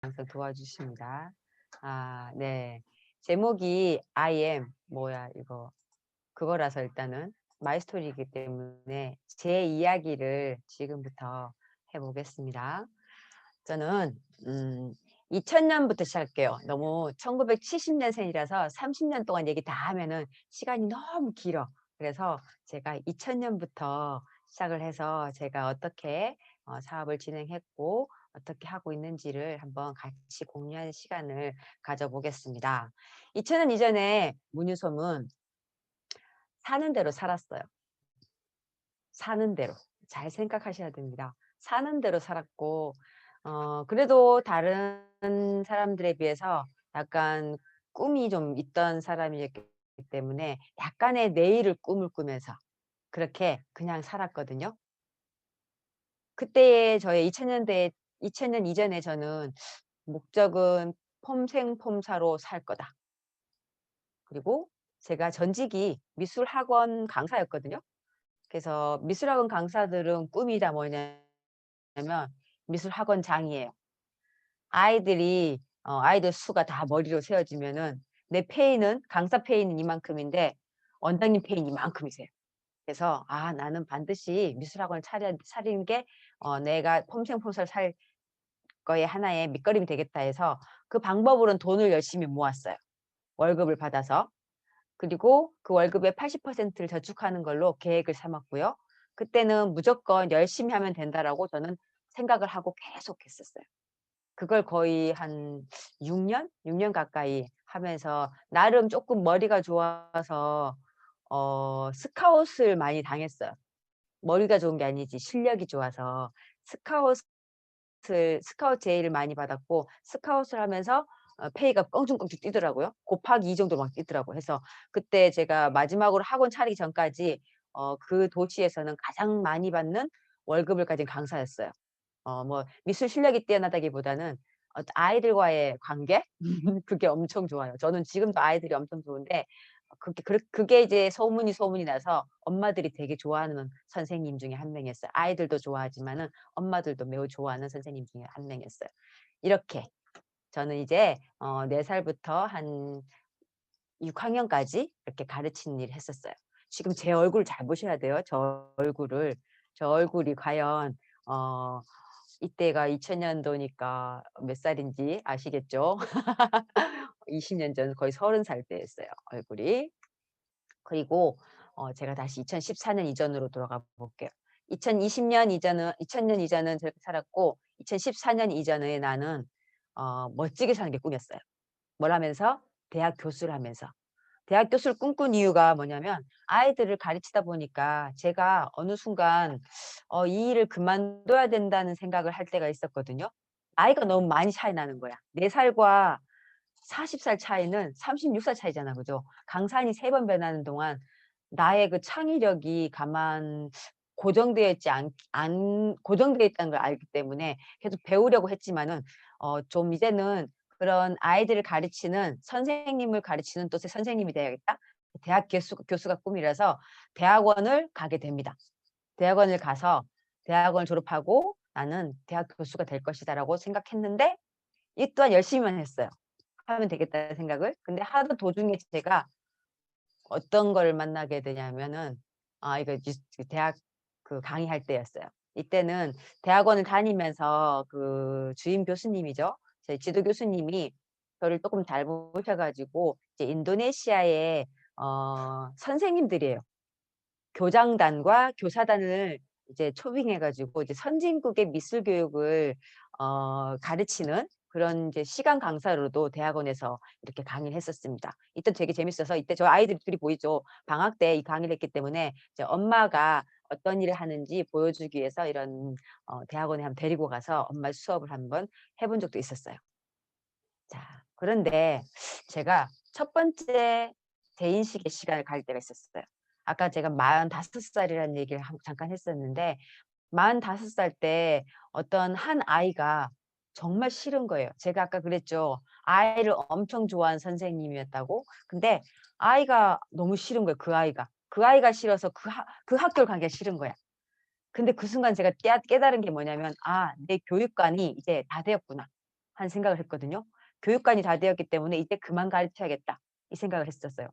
항상 도와주십니다. 네. 제목이 I am 뭐야 이거 그거라서 일단은 마이 스토리이기 때문에 제 이야기를 지금부터 해 보겠습니다. 저는 2000년부터 시작할게요. 너무 1970년생이라서 30년 동안 얘기 다 하면은 시간이 너무 길어. 그래서 제가 2000년부터 시작을 해서 제가 어떻게 사업을 진행했고 어떻게 하고 있는지를 한번 같이 공유하는 시간을 가져보겠습니다. 2000년 이전에 문유솜은 사는 대로 살았어요. 사는 대로. 잘 생각하셔야 됩니다. 사는 대로 살았고 그래도 다른 사람들에 비해서 약간 꿈이 좀 있던 사람이었기 때문에 약간의 내일을 꿈을 꾸면서 그렇게 그냥 살았거든요. 그때의 저의 2000년 이전에 저는 목적은 '폼생폼사로 살 거다.' 그리고 제가 전직이 미술학원 강사였거든요. 그래서 미술학원 강사들은 꿈이 다 뭐냐면 미술학원장이에요. 아이들 수가 다 머리로 세워지면은 내 페이는 강사 페이는 이만큼인데 원장님 페이는 이만큼이세요. 그래서 '아 나는 반드시 미술학원을 차리는 게 내가 폼생폼사를 살 거에 하나의 밑거름이 되겠다.' 해서 그 방법으로는 돈을 열심히 모았어요, 월급을 받아서. 그리고 그 월급의 80%를 저축하는 걸로 계획을 삼았고요. 그때는 '무조건 열심히 하면 된다.'라고 저는 생각을 하고 계속했었어요. 그걸 거의 한 6 년 가까이 하면서 나름 쪼끔 머리가 좋아서 스카웃을 많이 당했어요. 머리가 좋은 게 아니지 실력이 좋아서 스카웃 제의를 많이 받았고 스카웃을 하면서 페이가 껑충껑충 뛰더라고요. 곱하기 2 정도로 막 뛰더라고요. 그래서 그때 제가 마지막으로 학원 차리기 전까지 그 도시에서는 가장 많이 받는 월급을 가진 강사였어요. 뭐 미술 실력이 뛰어나다기보다는 아이들과의 관계? 그게 엄청 좋아요. 저는 지금도 아이들이 엄청 좋은데 그게 이제 소문이 나서 엄마들이 되게 좋아하는 선생님 중에 한 명이었어요. 아이들도 좋아하지만은 엄마들도 매우 좋아하는 선생님 중에 한 명이었어요. 이렇게 저는 이제 4 살부터 한 6 학년까지 이렇게 가르치는 일을 했었어요. 지금 제 얼굴을 잘 보셔야 돼요, 저 얼굴을. 저 얼굴이 과연 어 이때가 2000 년도니까 몇 살인지 아시겠죠? 20년 전 거의 30살 때였어요, 얼굴이. 그리고 제가 다시 2014년 이전으로 돌아가 볼게요. 2020년 이전은 2000년 이전은 저렇게 살았고 2014년 이전에 나는 멋지게 사는 게 꿈이었어요. 뭘 하면서? 대학 교수를 하면서. 대학 교수를 꿈꾼 이유가 뭐냐면 아이들을 가르치다 보니까 제가 어느 순간 '이 일을 그만둬야 된다.'는 생각을 할 때가 있었거든요. 나이가 너무 많이 차이 나는 거야. 4 살과 40살 차이는 36살 차이잖아. 그죠? 강산이 3번 변하는 동안 나의 그 창의력이 가만 고정되어 있지 안 고정되어 있다는 걸 알기 때문에 계속 배우려고 했지만은 좀 이제는 그런 아이들을 가르치는 선생님을 가르치는 뜻의 선생님이 돼야겠다. 대학 교수가 꿈이라서 대학원을 가게 됩니다. 대학원을 가서 대학원을 졸업하고 '나는 대학 교수가 될 것이다.'라고 생각했는데 이 또한 열심히만 했어요. 하면 되겠다는 생각을. 근데 하던 도중에 제가 어떤 걸 만나게 되냐면은 이거 대학 강의할 때였어요. 이때는 대학원을 다니면서 그 주임 교수님이죠. 저희 지도 교수님이 저를 쪼끔 잘 보셔 가지고 이제 인도네시아의 선생님들이에요. 교장단과 교사단을 이제 초빙해 가지고 이제 선진국의 미술 교육을 가르치는 그런 이제 시간 강사로도 대학원에서 이렇게 강의를 했었습니다. 이때 되게 재밌어서 이때 저 아이들이 둘이 보이죠. 방학 때 이 강의를 했기 때문에 이제 엄마가 어떤 일을 하는지 보여주기 위해서 이런 대학원에 한번 데리고 가서 엄마 수업을 한번 해본 적도 있었어요. 자 그런데 제가 첫 번째 재인식의 시간을 가질 때가 있었어요. 아까 제가 45 살이라는 얘기를 잠깐 했었는데 45살 때 어떤 한 아이가 정말 싫은 거예요. 제가 아까 그랬죠. 아이를 엄청 좋아하는 선생님이었다고. 근데 아이가 너무 싫은 거예요, 그 아이가. 그 아이가 싫어서 그 학교를 가기가 싫은 거야. 근데 그 순간 제가 깨달은 게 뭐냐면 '아 내 교육관이 이제 다 되었구나.' 하는 생각을 했거든요. 교육관이 다 되었기 때문에 '이제 그만 가르쳐야겠다.' 이 생각을 했었어요.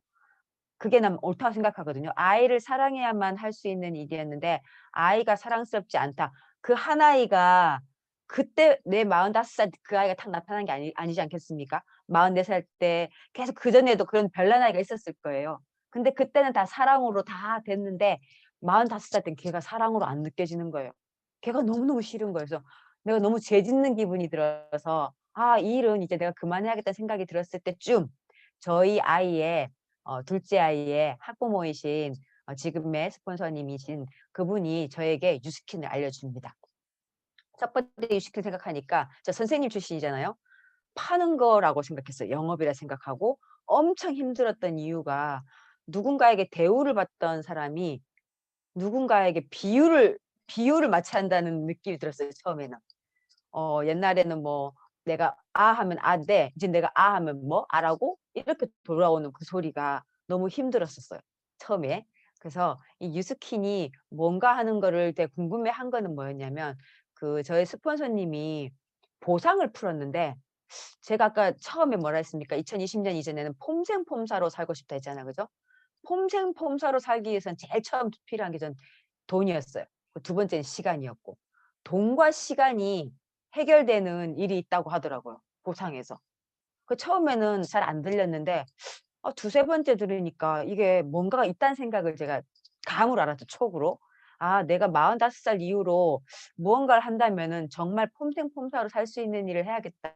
그게 난 옳다고 생각하거든요. 아이를 사랑해야만 할 수 있는 일이었는데 '아이가 사랑스럽지 않다.' 그 한 아이가 그때 내 45살 그 아이가 딱 나타난 게 아니지 않겠습니까? 44살 때 계속 그전에도 그런 별난 아이가 있었을 거예요. 근데 그때는 다 사랑으로 다 됐는데 45살 땐 걔가 사랑으로 안 느껴지는 거예요. 걔가 너무너무 싫은 거예요. 그래서 내가 너무 죄 짓는 기분이 들어서 '아 이 일은 이제 내가 그만해야겠다.'는 생각이 들었을 때쯤 저희 아이의 둘째 아이의 학부모이신 지금의 스폰서님이신 그분이 저에게 뉴스킨을 알려줍니다. 첫 번째 뉴스킨 생각하니까 저 선생님 출신이잖아요. 파는 거라고 생각했어요. 영업이라 생각하고 엄청 힘들었던 이유가 누군가에게 대우를 받던 사람이 누군가에게 비유를 마치 한다는 느낌이 들었어요 처음에는. 옛날에는 뭐 내가 "아." 하면 "아인데" 이제 내가 "아." 하면 뭐 "아라고?" 이렇게 돌아오는 그 소리가 너무 힘들었었어요 처음에. 그래서 이 뉴스킨이 뭔가 하는 거를 되게 궁금해한 거는 뭐였냐면 저희 스폰서님이 보상을 풀었는데 제가 아까 처음에 뭐라 했습니까? 2020년 이전에는 폼생폼사로 살고 싶다 했잖아요. 그죠? 폼생폼사로 살기 위해서는 제일 처음 필요한 게 전 돈이었어요. 그 두 번째는 시간이었고. 돈과 시간이 해결되는 일이 있다고 하더라고요, 보상에서. 처음에는 잘 안 들렸는데 두세 번째 들으니까 이게 뭔가가 있다는 생각을 제가 감으로 알았죠, 촉으로. '아 내가 45살 이후로 무언가를 한다면은 정말 폼생폼사로 살 수 있는 일을 해야겠다.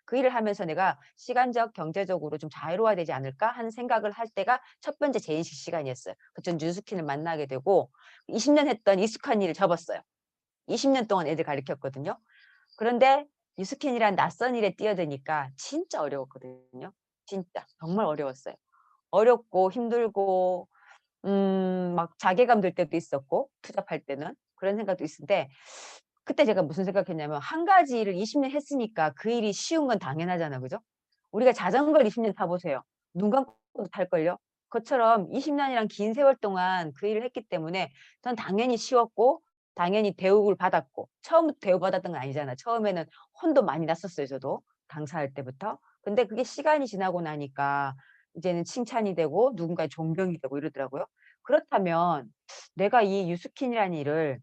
그 일을 하면서 내가 시간적, 경제적으로 좀 자유로워야 되지 않을까?' 하는 생각을 할 때가 첫 번째 재인식 시간이었어요. 전 뉴스킨을 만나게 되고 20년 했던 익숙한 일을 접었어요. 20년 동안 애들 가르쳤거든요. 그런데 뉴스킨이란 낯선 일에 뛰어드니까 진짜 어려웠거든요. 진짜 정말 어려웠어요. 어렵고 힘들고 막 자괴감 들 때도 있었고 투잡할 때는 그런 생각도 있는데 그때 제가 무슨 생각했냐면 한 가지 일을 20년 했으니까 그 일이 쉬운 건 당연하잖아요. 그죠? 우리가 자전거를 20년 타 보세요. 눈 감고도 탈걸요? 그것처럼 20 년이란 긴 세월 동안 그 일을 했기 때문에 전 당연히 쉬웠고 당연히 대우를 받았고 처음부터 대우받았던 건 아니잖아요. 처음에는 혼도 많이 났었어요 저도 강사할 때부터. 근데 그게 시간이 지나고 나니까 이제는 칭찬이 되고 누군가의 존경이 되고 이러더라고요. 그렇다면 내가 이 뉴스킨이라는 일을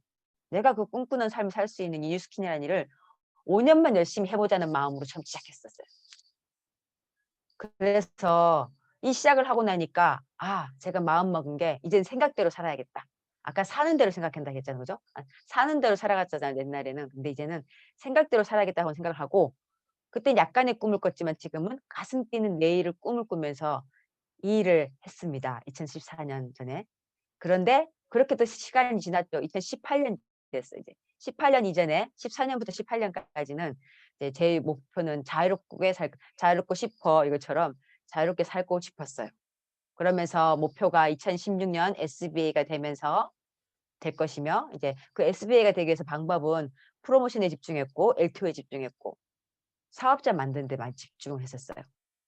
내가 그 꿈꾸는 삶을 살 수 있는 이 뉴스킨이라는 일을 5 년만 열심히 해 보자는 마음으로 처음 시작했었어요. 그래서 이 시작을 하고 나니까 제가 마음먹은 게 '이젠 생각대로 살아야겠다.' 아까 사는 대로 생각한다 했잖아요. 그죠? 사는 대로 살아갔잖아요 옛날에는. 근데 이제는 '생각대로 살아야겠다.'고 생각을 하고 그땐 약간의 꿈을 꿨지만 지금은 가슴 뛰는 내일을 꿈을 꾸면서 이 일을 했습니다 2014년 전에. 그런데 그렇게 또 시간이 지났죠. 2018년 됐어요 이제. 18년 이전에 14 년부터 18 년까지는 이제 제 목표는 '자유롭고 싶어.' 이것처럼 자유롭게 살고 싶었어요. 그러면서 목표가 2016년 SBA가 되면서 될 것이며 이제 그 SBA가 되기 위해서 방법은 프로모션에 집중했고 LTO에 집중했고 사업자 만드는 데 많이 집중을 했었어요.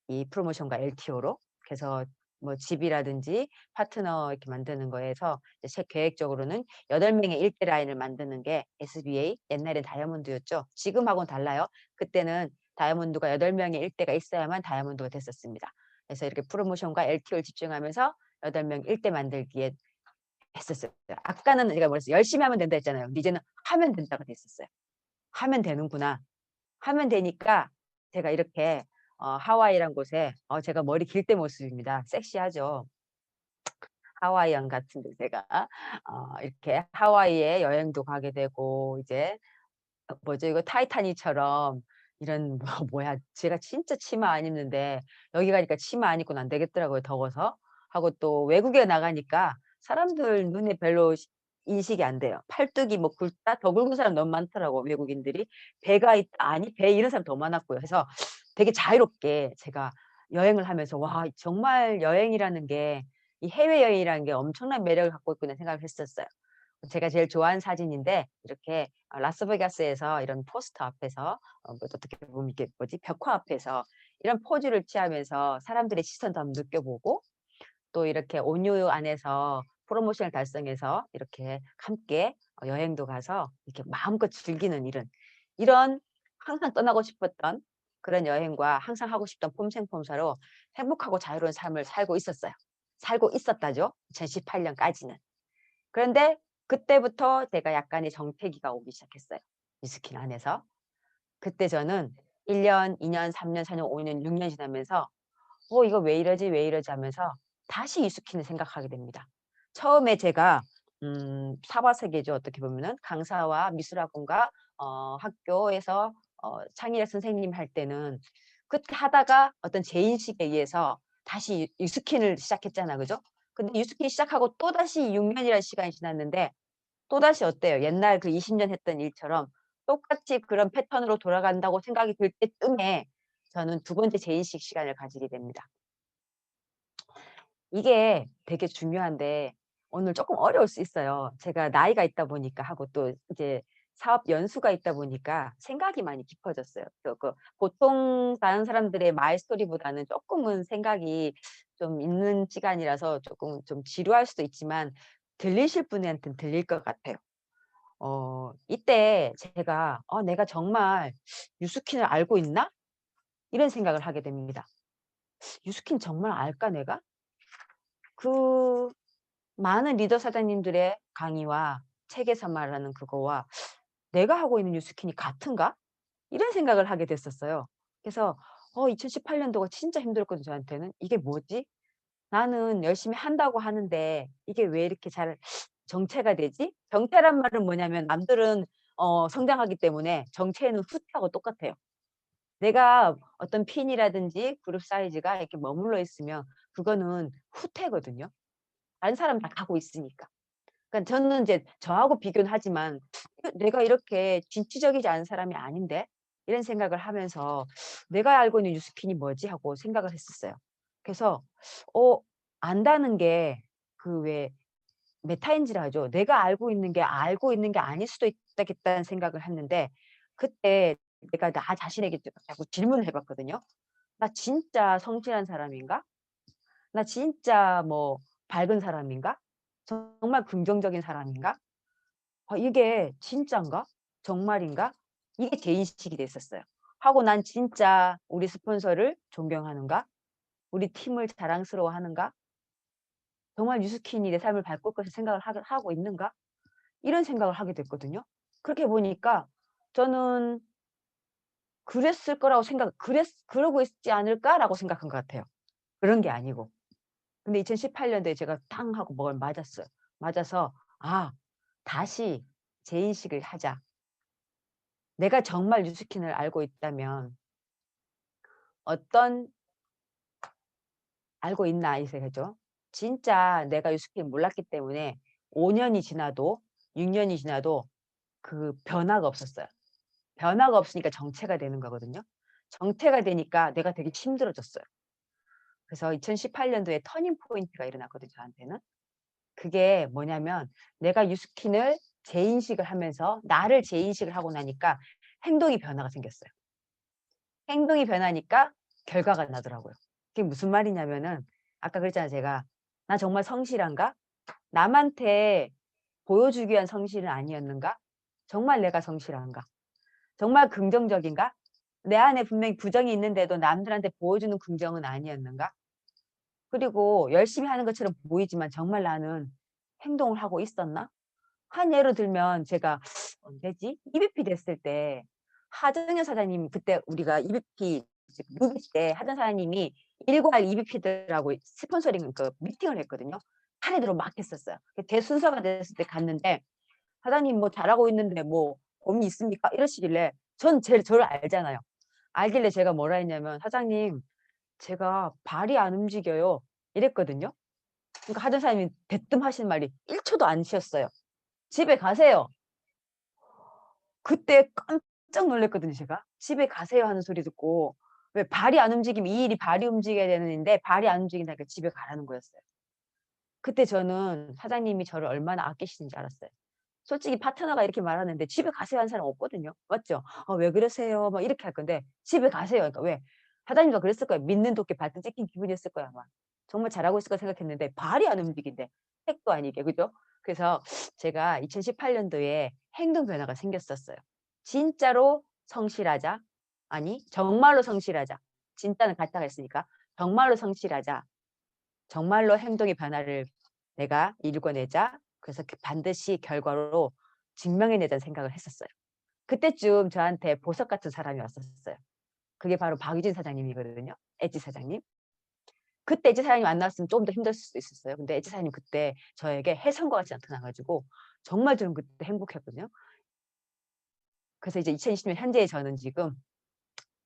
이 프로모션과 LTO로. 그래서 뭐 집이라든지 파트너 이렇게 만드는 거에서 이제 제 계획적으로는 8 명의 1대 라인을 만드는 게 SBA 옛날엔 다이아몬드였죠. 지금하고는 달라요. 그때는 다이아몬드가 8 명의 1 대가 있어야만 다이아몬드가 됐었습니다. 그래서 이렇게 프로모션과 LTO를 집중하면서 8명 1대 만들기에 했었어요. 아까는 제가 뭐랬어요? "열심히 하면 된다." 했잖아요. 근데 이제는 '하면 된다.'가 됐었어요. '하면 되는구나.' 하면 되니까 제가 이렇게 하와이란 곳에 제가 머리 길 때 모습입니다. 섹시하죠. 하와이안 같은데 제가 이렇게 하와이에 여행도 가게 되고 이제 뭐죠 이거 타이타닉처럼 이런 뭐야 제가 진짜 치마 안 입는데 여기 가니까 치마 안 입고는 안 되겠더라고요 더워서. 하고 또 외국에 나가니까 사람들 눈에 별로 인식이 안 돼요. 팔뚝이 뭐 굵다? 더 굵은 사람 너무 많더라고 외국인들이. 배가 있다? 아니 배 이런 사람 더 많았고요. 그래서 되게 자유롭게 제가 여행을 하면서 '와 정말 여행이라는 게 이 해외여행이라는 게 엄청난 매력을 갖고 있구나.' 생각을 했었어요. 제가 제일 좋아하는 사진인데 이렇게 라스베가스에서 이런 포스터 앞에서 뭐 어떻게 보면 이게 뭐지 벽화 앞에서 이런 포즈를 취하면서 사람들의 시선도 한번 느껴보고 또 이렇게 온유 안에서 프로모션을 달성해서 이렇게 함께 여행도 가서 이렇게 마음껏 즐기는 이런 항상 떠나고 싶었던 그런 여행과 항상 하고 싶던 폼생폼사로 행복하고 자유로운 삶을 살고 있었어요. 살고 있었다죠. 2018 년까지는. 그런데 그때부터 제가 약간의 정체기가 오기 시작했어요, 뉴스킨 안에서. 그때 저는 1 년, 2 년, 3 년, 4 년, 5 년, 6 년 지나면서 '어 이거 왜 이러지, 왜 이러지?' 하면서 다시 유스킨을 생각하게 됩니다. 처음에 제가 사바세계죠, 어떻게 보면은. 강사와 미술학원과 학교에서 창의력 선생님 할 때는 그렇게 하다가 어떤 제 인식에 의해서 다시 유스킨을 시작했잖아. 그죠? 근데 유스킨 시작하고 또다시 6 년이라는 시간이 지났는데 또다시 어때요? 옛날 그 20년 했던 일처럼 똑같이 그런 패턴으로 돌아간다고 생각이 들 때쯤에 저는 두 번째 재인식 시간을 가지게 됩니다. 이게 되게 중요한데 오늘 쪼끔 어려울 수 있어요. 제가 나이가 있다 보니까 하고 또 이제 사업 연수가 있다 보니까 생각이 많이 깊어졌어요. 보통 다른 사람들의 마이 스토리보다는 쪼끔은 생각이 좀 있는 시간이라서 쪼끔 좀 지루할 수도 있지만 들리실 분한테는 들릴 것 같아요. 이때 제가 '내가 정말 유스킨을 알고 있나?' 이런 생각을 하게 됩니다. '유스킨 정말 알까 내가?' 그 많은 리더 사장님들의 강의와 책에서 말하는 그거와 '내가 하고 있는 뉴스킨이 같은가?' 이런 생각을 하게 됐었어요. 그래서 2018 년도가 진짜 힘들었거든요 저한테는. '이게 뭐지? 나는 열심히 한다고 하는데 이게 왜 이렇게 잘 정체가 되지?' 정체란 말은 뭐냐면 남들은 성장하기 때문에 정체는 후퇴하고 똑같아요. 내가 어떤 핀이라든지 그룹 사이즈가 이렇게 머물러 있으면 그거는 후퇴거든요. 다른 사람 다 가고 있으니까. 그러니까 저는 이제 저하고 비교는 하지만 '내가 이렇게 진취적이지 않은 사람이 아닌데?' 이런 생각을 하면서 '내가 알고 있는 뉴스킨이 뭐지?' 하고 생각을 했었어요. 그래서 어 안다는 게 그 왜 메타인지라 하죠. 내가 알고 있는 게 아닐 수도 있다겠다는 생각을 했는데 그때 내가 나 자신에게 자꾸 질문을 해 봤거든요. '나 진짜 성실한 사람인가? 나 진짜 뭐 밝은 사람인가? 정말 긍정적인 사람인가? 이게 진짠가? 정말인가?' 이게 제 인식이 됐었어요. 하고 '난 진짜 우리 스폰서를 존경하는가? 우리 팀을 자랑스러워하는가? 정말 뉴스킨이 내 삶을 바꿀 것을 생각을 하고 있는가?' 이런 생각을 하게 됐거든요. 그렇게 보니까 저는 그랬을 거라고 생각 '그러고 있지 않을까?'라고 생각한 것 같아요. 그런 게 아니고. 근데 2018 년도에 제가 탕 하고 뭘 맞았어요. 맞아서 '아 다시 재인식을 하자.' 내가 정말 뉴스킨을 알고 있다면 어떤 알고 있나 이 생각이죠. 진짜 내가 뉴스킨을 몰랐기 때문에 5 년이 지나도 6 년이 지나도 그 변화가 없었어요. 변화가 없으니까 정체가 되는 거거든요. 정체가 되니까 내가 되게 힘들어졌어요. 그래서 2018 년도에 터닝 포인트가 일어났거든요, 저한테는. 그게 뭐냐면 내가 유스킨을 재인식을 하면서 나를 재인식을 하고 나니까 행동이 변화가 생겼어요. 행동이 변하니까 결과가 나더라고요. 그게 무슨 말이냐면은 아까 그랬잖아요, 제가. '나 정말 성실한가? 남한테 보여주기 위한 성실은 아니었는가? 정말 내가 성실한가? 정말 긍정적인가? 내 안에 분명히 부정이 있는데도 남들한테 보여주는 긍정은 아니었는가? 그리고 열심히 하는 것처럼 보이지만 정말 나는 행동을 하고 있었나?' 한 예로 들면 제가 언제지? EVP 됐을 때 하정연 사장님 그때 우리가 EVP 이제 6 기 때 하정 사장님이 일괄 EVP들하고 스폰서링 그 미팅을 했거든요. 차례대로 막 했었어요. 제 순서가 됐을 때 갔는데 "사장님 뭐 잘하고 있는데 뭐 고민 있습니까?" 이러시길래 전 저를 알잖아요. 알길래 제가 뭐라 했냐면 "사장님 제가 발이 안 움직여요." 이랬거든요. 그러니까 하던 사장님이 대뜸 하시는 말이 1 초도 안 쉬었어요. "집에 가세요." 그때 깜짝 놀랐거든요 제가. "집에 가세요." 하는 소리 듣고 왜 발이 안 움직이면 이 일이 발이 움직여야 되는 일인데 발이 안 움직인다니까 집에 가라는 거였어요. 그때 저는 사장님이 저를 얼마나 아끼시는지 알았어요. 솔직히 파트너가 이렇게 말하는데 "집에 가세요." 하는 사람 없거든요. 맞죠? 왜 그러세요?" 막 이렇게 할 건데 "집에 가세요." 그러니까 왜? 사장님도 그랬을 거예요. 믿는 도끼 발등 찍힌 기분이었을 거야 아마. 정말 잘하고 있을 거라 생각했는데 발이 안 움직인대. 택도 아니게. 그죠? 그래서 제가 2018 년도에 행동 변화가 생겼었어요. 진짜로 성실하자. 아니, 정말로 성실하자. 진짜는 가짜가 있으니까. 정말로 성실하자. 정말로 행동의 변화를 내가 이루어내자. 그래서 반드시 결과로 증명해내자는 생각을 했었어요. 그때쯤 저한테 보석 같은 사람이 왔었어요. 그게 바로 박유진 사장님이거든요. 엣지 사장님. 그때 엣지 사장님 안 나왔으면 좀 더 힘들었을 수도 있었어요. 근데 엣지 사장님 그때 저에게 혜성과 같이 나타나 가지고 정말 저는 그때 행복했거든요. 그래서 이제 2020년 현재의 저는 지금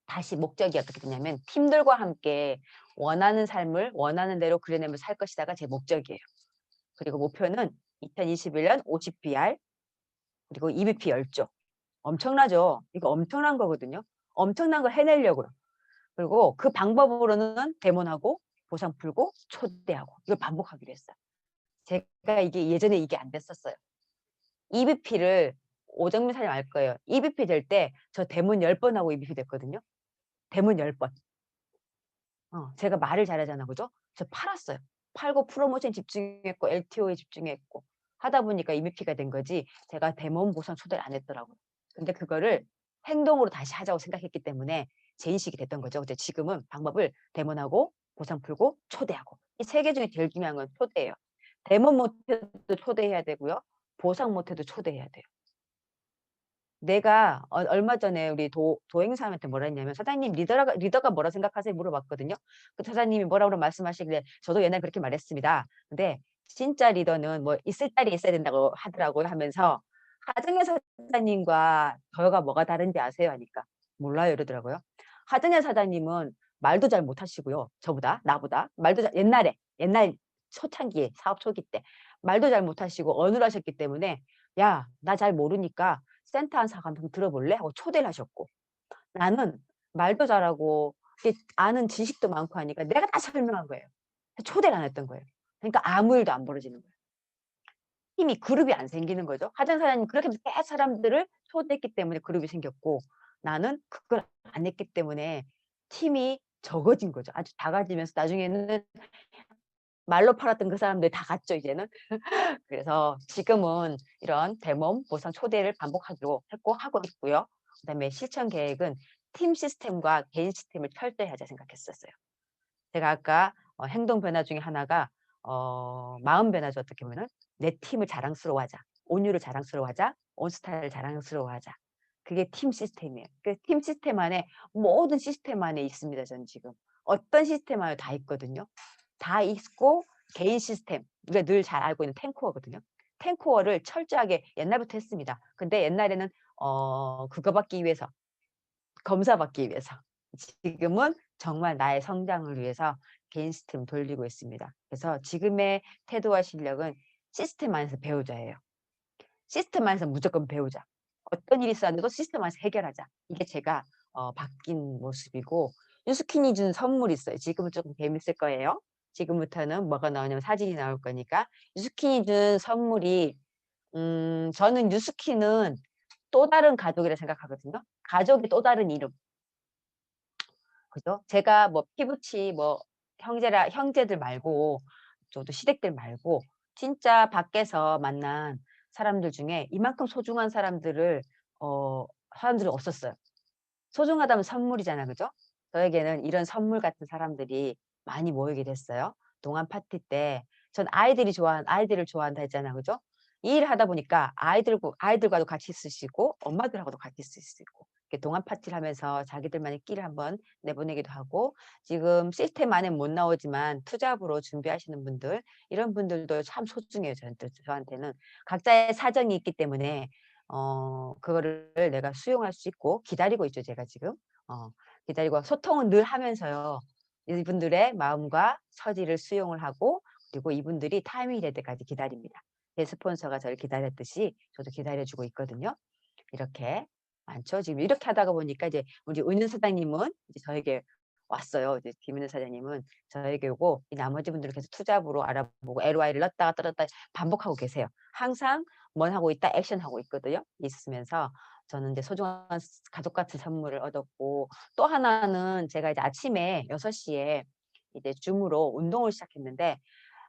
다시 목적이 어떻게 되냐면 팀들과 함께 원하는 삶을 원하는 대로 그려내면서 살 것이다가 제 목적이에요. 그리고 목표는 2021년 50BR 그리고 EBP 10조. 엄청나죠? 이거 엄청난 거거든요. 엄청난 걸 해내려고요. 그리고 그 방법으로는 대면하고 보상 풀고 초대하고 이걸 반복하기로 했어요. 제가 이게 예전에 이게 안 됐었어요. EBP를 오정민 사장님 알 거예요. EBP 될 때 저 대문 10번 하고 EBP 됐거든요. 대문 10번. 제가 말을 잘하잖아. 그죠? 저 팔았어요. 팔고 프로모션에 집중했고 LTO에 집중했고 하다 보니까 EBP가 된 거지 제가 대면 보상 초대를 안 했더라고요. 근데 그거를 행동으로 다시 하자고 생각했기 때문에 제 인식이 됐던 거죠. 근데 지금은 방법을 대면하고 보상 풀고 초대하고 이 세 개 중에 제일 중요한 건 초대예요. 대면 못해도 초대해야 되고요. 보상 못해도 초대해야 돼요. 내가 얼마 전에 우리 도행사한테 뭐라 했냐면 "사장님 리더가 뭐라 생각하세요?" 물어봤거든요. 그 사장님이 뭐라고 말씀하시길래 저도 옛날에 그렇게 말했습니다. 근데 "진짜 리더는 뭐 있을 자리에 있어야 된다."고 하더라고요 하면서 "하정현 사장님과 저가 뭐가 다른지 아세요?" 하니까 "몰라요." 이러더라고요. 하정현 사장님은 말도 잘 못하시고요. 저보다 나보다 말도 잘 옛날 초창기에 사업 초기 때 말도 잘 못하시고 어눌하셨기 때문에 "야 나 잘 모르니까 센터 한 사람 좀 들어볼래?" 하고 초대를 하셨고 나는 말도 잘하고 아는 지식도 많고 하니까 내가 다 설명한 거예요. 초대를 안 했던 거예요. 그러니까 아무 일도 안 벌어지는 거예요. 팀이 그룹이 안 생기는 거죠. 하정 사장님 그렇게 하면서 계속 사람들을 초대했기 때문에 그룹이 생겼고 나는 그걸 안 했기 때문에 팀이 적어진 거죠. 아주 작아지면서 나중에는 말로 팔았던 그 사람들이 다 갔죠 이제는. 그래서 지금은 이런 대면 보상 초대를 반복하기로 했고 하고 있고요. 그다음에 실천 계획은 팀 시스템과 개인 시스템을 철저히 하자 생각했었어요. 제가 아까 행동 변화 중에 하나가 마음 변화죠. 어떻게 보면은 내 팀을 자랑스러워하자. 온유를 자랑스러워하자. 온스타일을 자랑스러워하자. 그게 팀 시스템이에요. 그 팀 시스템 안에 모든 시스템 안에 있습니다. 저는 지금. 어떤 시스템 안에 다 있거든요. 다 있고 개인 시스템 우리가 늘 잘 알고 있는 탱코어거든요. 탱코어를 철저하게 옛날부터 했습니다. 근데 옛날에는 그거 받기 위해서 검사받기 위해서 지금은 정말 나의 성장을 위해서 개인 시스템 돌리고 있습니다. 그래서 지금의 태도와 실력은 시스템 안에서 배우자예요. 시스템 안에서 무조건 배우자. 어떤 일이 있었는데도 시스템 안에서 해결하자. 이게 제가 바뀐 모습이고 유스킨이 준 선물이 있어요. 지금은 조금 재밌을 거예요. 지금부터는 뭐가 나오냐면 사진이 나올 거니까. 유스킨이 준 선물이 저는 유스킨은 또 다른 가족이라 생각하거든요. 가족의 또 다른 이름. 그죠? 제가 뭐 피부치 뭐 형제들 말고 저도 시댁들 말고 진짜 밖에서 만난 사람들 중에 이만큼 소중한 사람들이 없었어요. 소중하다면 선물이잖아. 그죠? 저에게는 이런 선물 같은 사람들이 많이 모이게 됐어요. 동안 파티 때 전 아이들을 좋아한다 했잖아. 그죠? 이 일을 하다 보니까 아이들과도 같이 있을 수 있고 엄마들하고도 같이 있을 수 있고 이렇게 동안 파티를 하면서 자기들만의 끼를 한번 내보내기도 하고 지금 시스템 안에 못 나오지만 투잡으로 준비하시는 분들 이런 분들도 참 소중해요. 저한테는. 각자의 사정이 있기 때문에 그거를 내가 수용할 수 있고 기다리고 있죠, 제가 지금. 기다리고 소통은 늘 하면서요. 이분들의 마음과 처지를 수용을 하고 그리고 이분들이 타이밍이 될 때까지 기다립니다. 제 스폰서가 저를 기다렸듯이 저도 기다려 주고 있거든요. 이렇게 많죠. 지금 이렇게 하다가 보니까 이제 우리 은윤 사장님은 이제 저에게 왔어요. 이제 김은윤 사장님은 저에게 오고 이 나머지 분들은 계속 투잡으로 알아보고 LY를 넣었다가 떨었다 반복하고 계세요. 항상 뭘 하고 있다 액션하고 있거든요. 있으면서 저는 이제 소중한 가족 같은 선물을 얻었고 또 하나는 제가 이제 아침에 6시에 이제 줌으로 운동을 시작했는데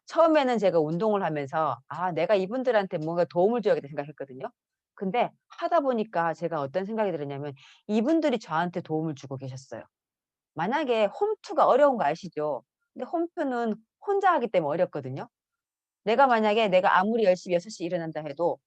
처음에는 제가 운동을 하면서 '아 내가 이분들한테 뭔가 도움을 줘야겠다.' 생각했거든요. 근데 하다 보니까 제가 어떤 생각이 들었냐면 이분들이 저한테 도움을 주고 계셨어요. 만약에 홈투가 어려운 거 아시죠? 근데 홈투는 혼자 하기 때문에 어렵거든요. 내가 만약에 내가 아무리 열심히 6시에 일어난다 해도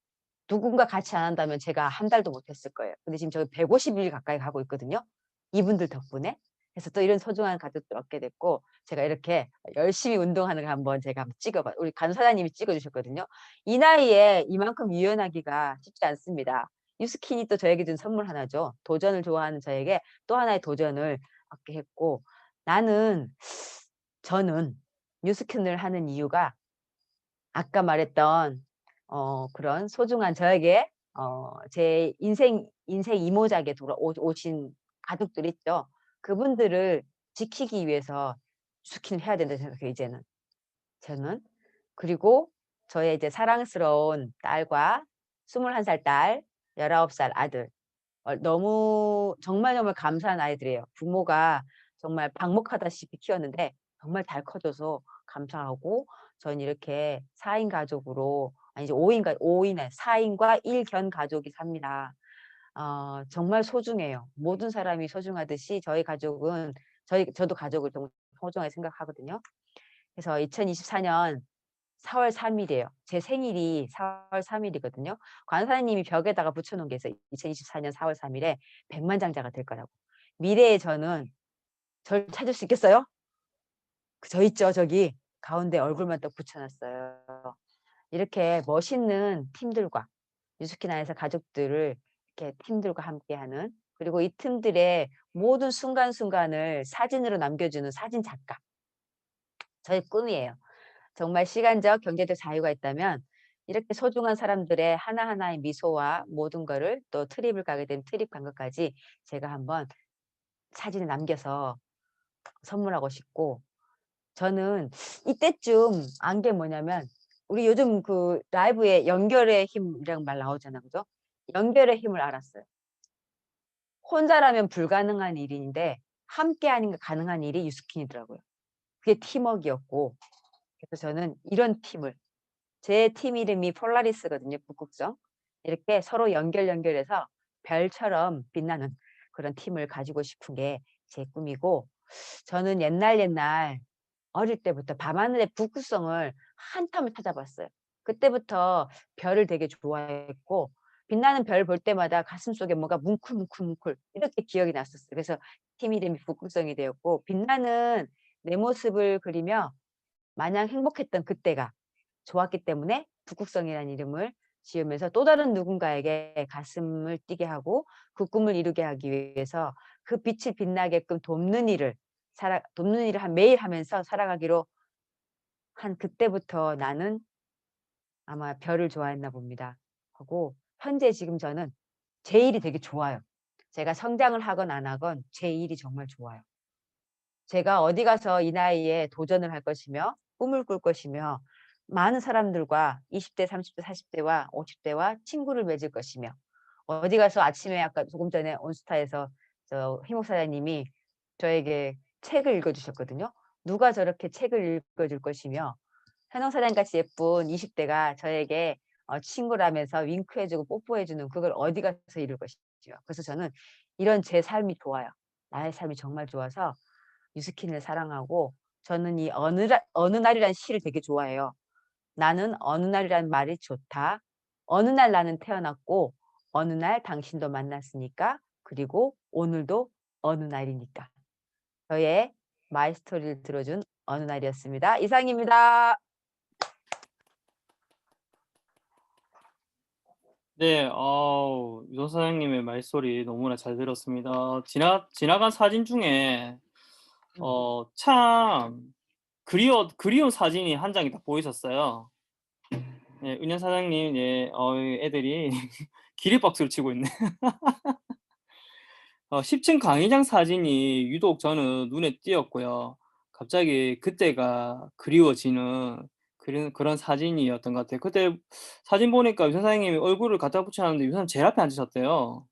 누군가 같이 안 한다면 제가 한 달도 못 했을 거예요. 근데 지금 저 150일 가까이 가고 있거든요. 이분들 덕분에. 그래서 또 이런 소중한 가족들 얻게 됐고 제가 이렇게 열심히 운동하는 거 한번 제가 한번 찍어 봐요. 우리 간사장님이 찍어 주셨거든요. 이 나이에 이만큼 유연하기가 쉽지 않습니다. 뉴스킨이 또 저에게 준 선물 하나죠. 도전을 좋아하는 저에게 또 하나의 도전을 얻게 했고 나는 저는 뉴스킨을 하는 이유가 아까 말했던 그런 소중한 저에게 제 인생 이모작에 오신 가족들 있죠. 그분들을 지키기 위해서 스킨을 해야 된다 생각해요 이제는. 저는. 그리고 저의 이제 사랑스러운 딸과 21살 딸, 19살 아들 너무 정말 정말 감사한 아이들이에요. 부모가 정말 방목하다시피 키웠는데 정말 잘 커져서 감사하고 저는 이렇게 4인 가족으로 아니 이제 5인 4 인과 1견 가족이 삽니다. 정말 소중해요. 모든 사람이 소중하듯이 저희 가족은 저도 가족을 너무 소중하게 생각하거든요. 그래서 2024년 4월 3 일이에요. 제 생일이 4월 3 일이거든요. 관사님이 벽에다가 붙여 놓은 게 있어요. 2024년 4월 3 일에 백만장자가 될 거라고. 미래의 저는 절 찾을 수 있겠어요? 저 있죠, 저기. 가운데 얼굴만 딱 붙여 놨어요. 이렇게 멋있는 팀들과 뉴스킨 안에서 가족들을 이렇게 팀들과 함께하는 그리고 이 팀들의 모든 순간순간을 사진으로 남겨주는 사진 작가. 저의 꿈이에요. 정말 시간적, 경제적 자유가 있다면 이렇게 소중한 사람들의 하나하나의 미소와 모든 거를 또 트립을 가게 되면 트립 간 것까지 제가 한번 사진에 남겨서 선물하고 싶고 저는 이때쯤 안 게 뭐냐면 우리 요즘 그 라이브에 연결의 힘이라는 말 나오잖아. 그죠? 연결의 힘을 알았어요. 혼자라면 불가능한 일인데 함께 하니까 가능한 일이 유스킨이더라고요. 그게 팀웍이었고 그래서 저는 이런 팀을 제 팀 이름이 폴라리스거든요, 북극성. 이렇게 서로 연결해서 별처럼 빛나는 그런 팀을 가지고 싶은 게 제 꿈이고 저는 옛날 어릴 때부터 밤하늘의 북극성을 한참을 찾아봤어요. 그때부터 별을 되게 좋아했고 빛나는 별 볼 때마다 가슴속에 뭔가 뭉클뭉클뭉클 이렇게 기억이 났었어요. 그래서 팀 이름이 북극성이 되었고 빛나는 내 모습을 그리며 마냥 행복했던 그때가 좋았기 때문에 북극성이라는 이름을 지으면서 또 다른 누군가에게 가슴을 뛰게 하고 그 꿈을 이루게 하기 위해서 그 빛이 빛나게끔 돕는 일을 매일 하면서 살아가기로 한 그때부터 나는 아마 별을 좋아했나 봅니다. 하고 현재 지금 저는 제 일이 되게 좋아요. 제가 성장을 하건 안 하건 제 일이 정말 좋아요. 제가 어디 가서 이 나이에 도전을 할 것이며 꿈을 꿀 것이며 많은 사람들과 20 대, 30 대, 40 대와 50 대와 친구를 맺을 것이며 어디 가서 아침에 아까 조금 전에 온스타에서 희 목사님이 저에게 책을 읽어 주셨거든요. 누가 저렇게 책을 읽어 줄 것이며 현영 사장님같이 예쁜 20 대가 저에게 친구라면서 윙크해 주고 뽀뽀해 주는 그걸 어디 가서 이룰 것이며 그래서 저는 이런 제 삶이 좋아요. 나의 삶이 정말 좋아서 유스킨을 사랑하고 저는 이 어느 날이란 시를 되게 좋아해요. 나는 어느 날이란 말이 좋다. 어느 날 나는 태어났고 어느 날 당신도 만났으니까 그리고 오늘도 어느 날이니까. 저의 마이 스토리를 들어준 어느 날이었습니다. 이상입니다. 네, 유도 사장님의 말소리 너무나 잘 들었습니다. 지나간 사진 중에 음. 참 그리운 사진이 한 장이 딱 보이셨어요. 예, 은현 사장님, 예, 애들이 기립박수를 치고 있네. 10층 강의장 사진이 유독 저는 눈에 띄었고요. 갑자기 그때가 그리워지는 그런 사진이었던 것 같아요. 그때 사진 보니까 유선 사장님이 얼굴을 갖다 붙여 놨는데 유선 제일 앞에 앉으셨대요.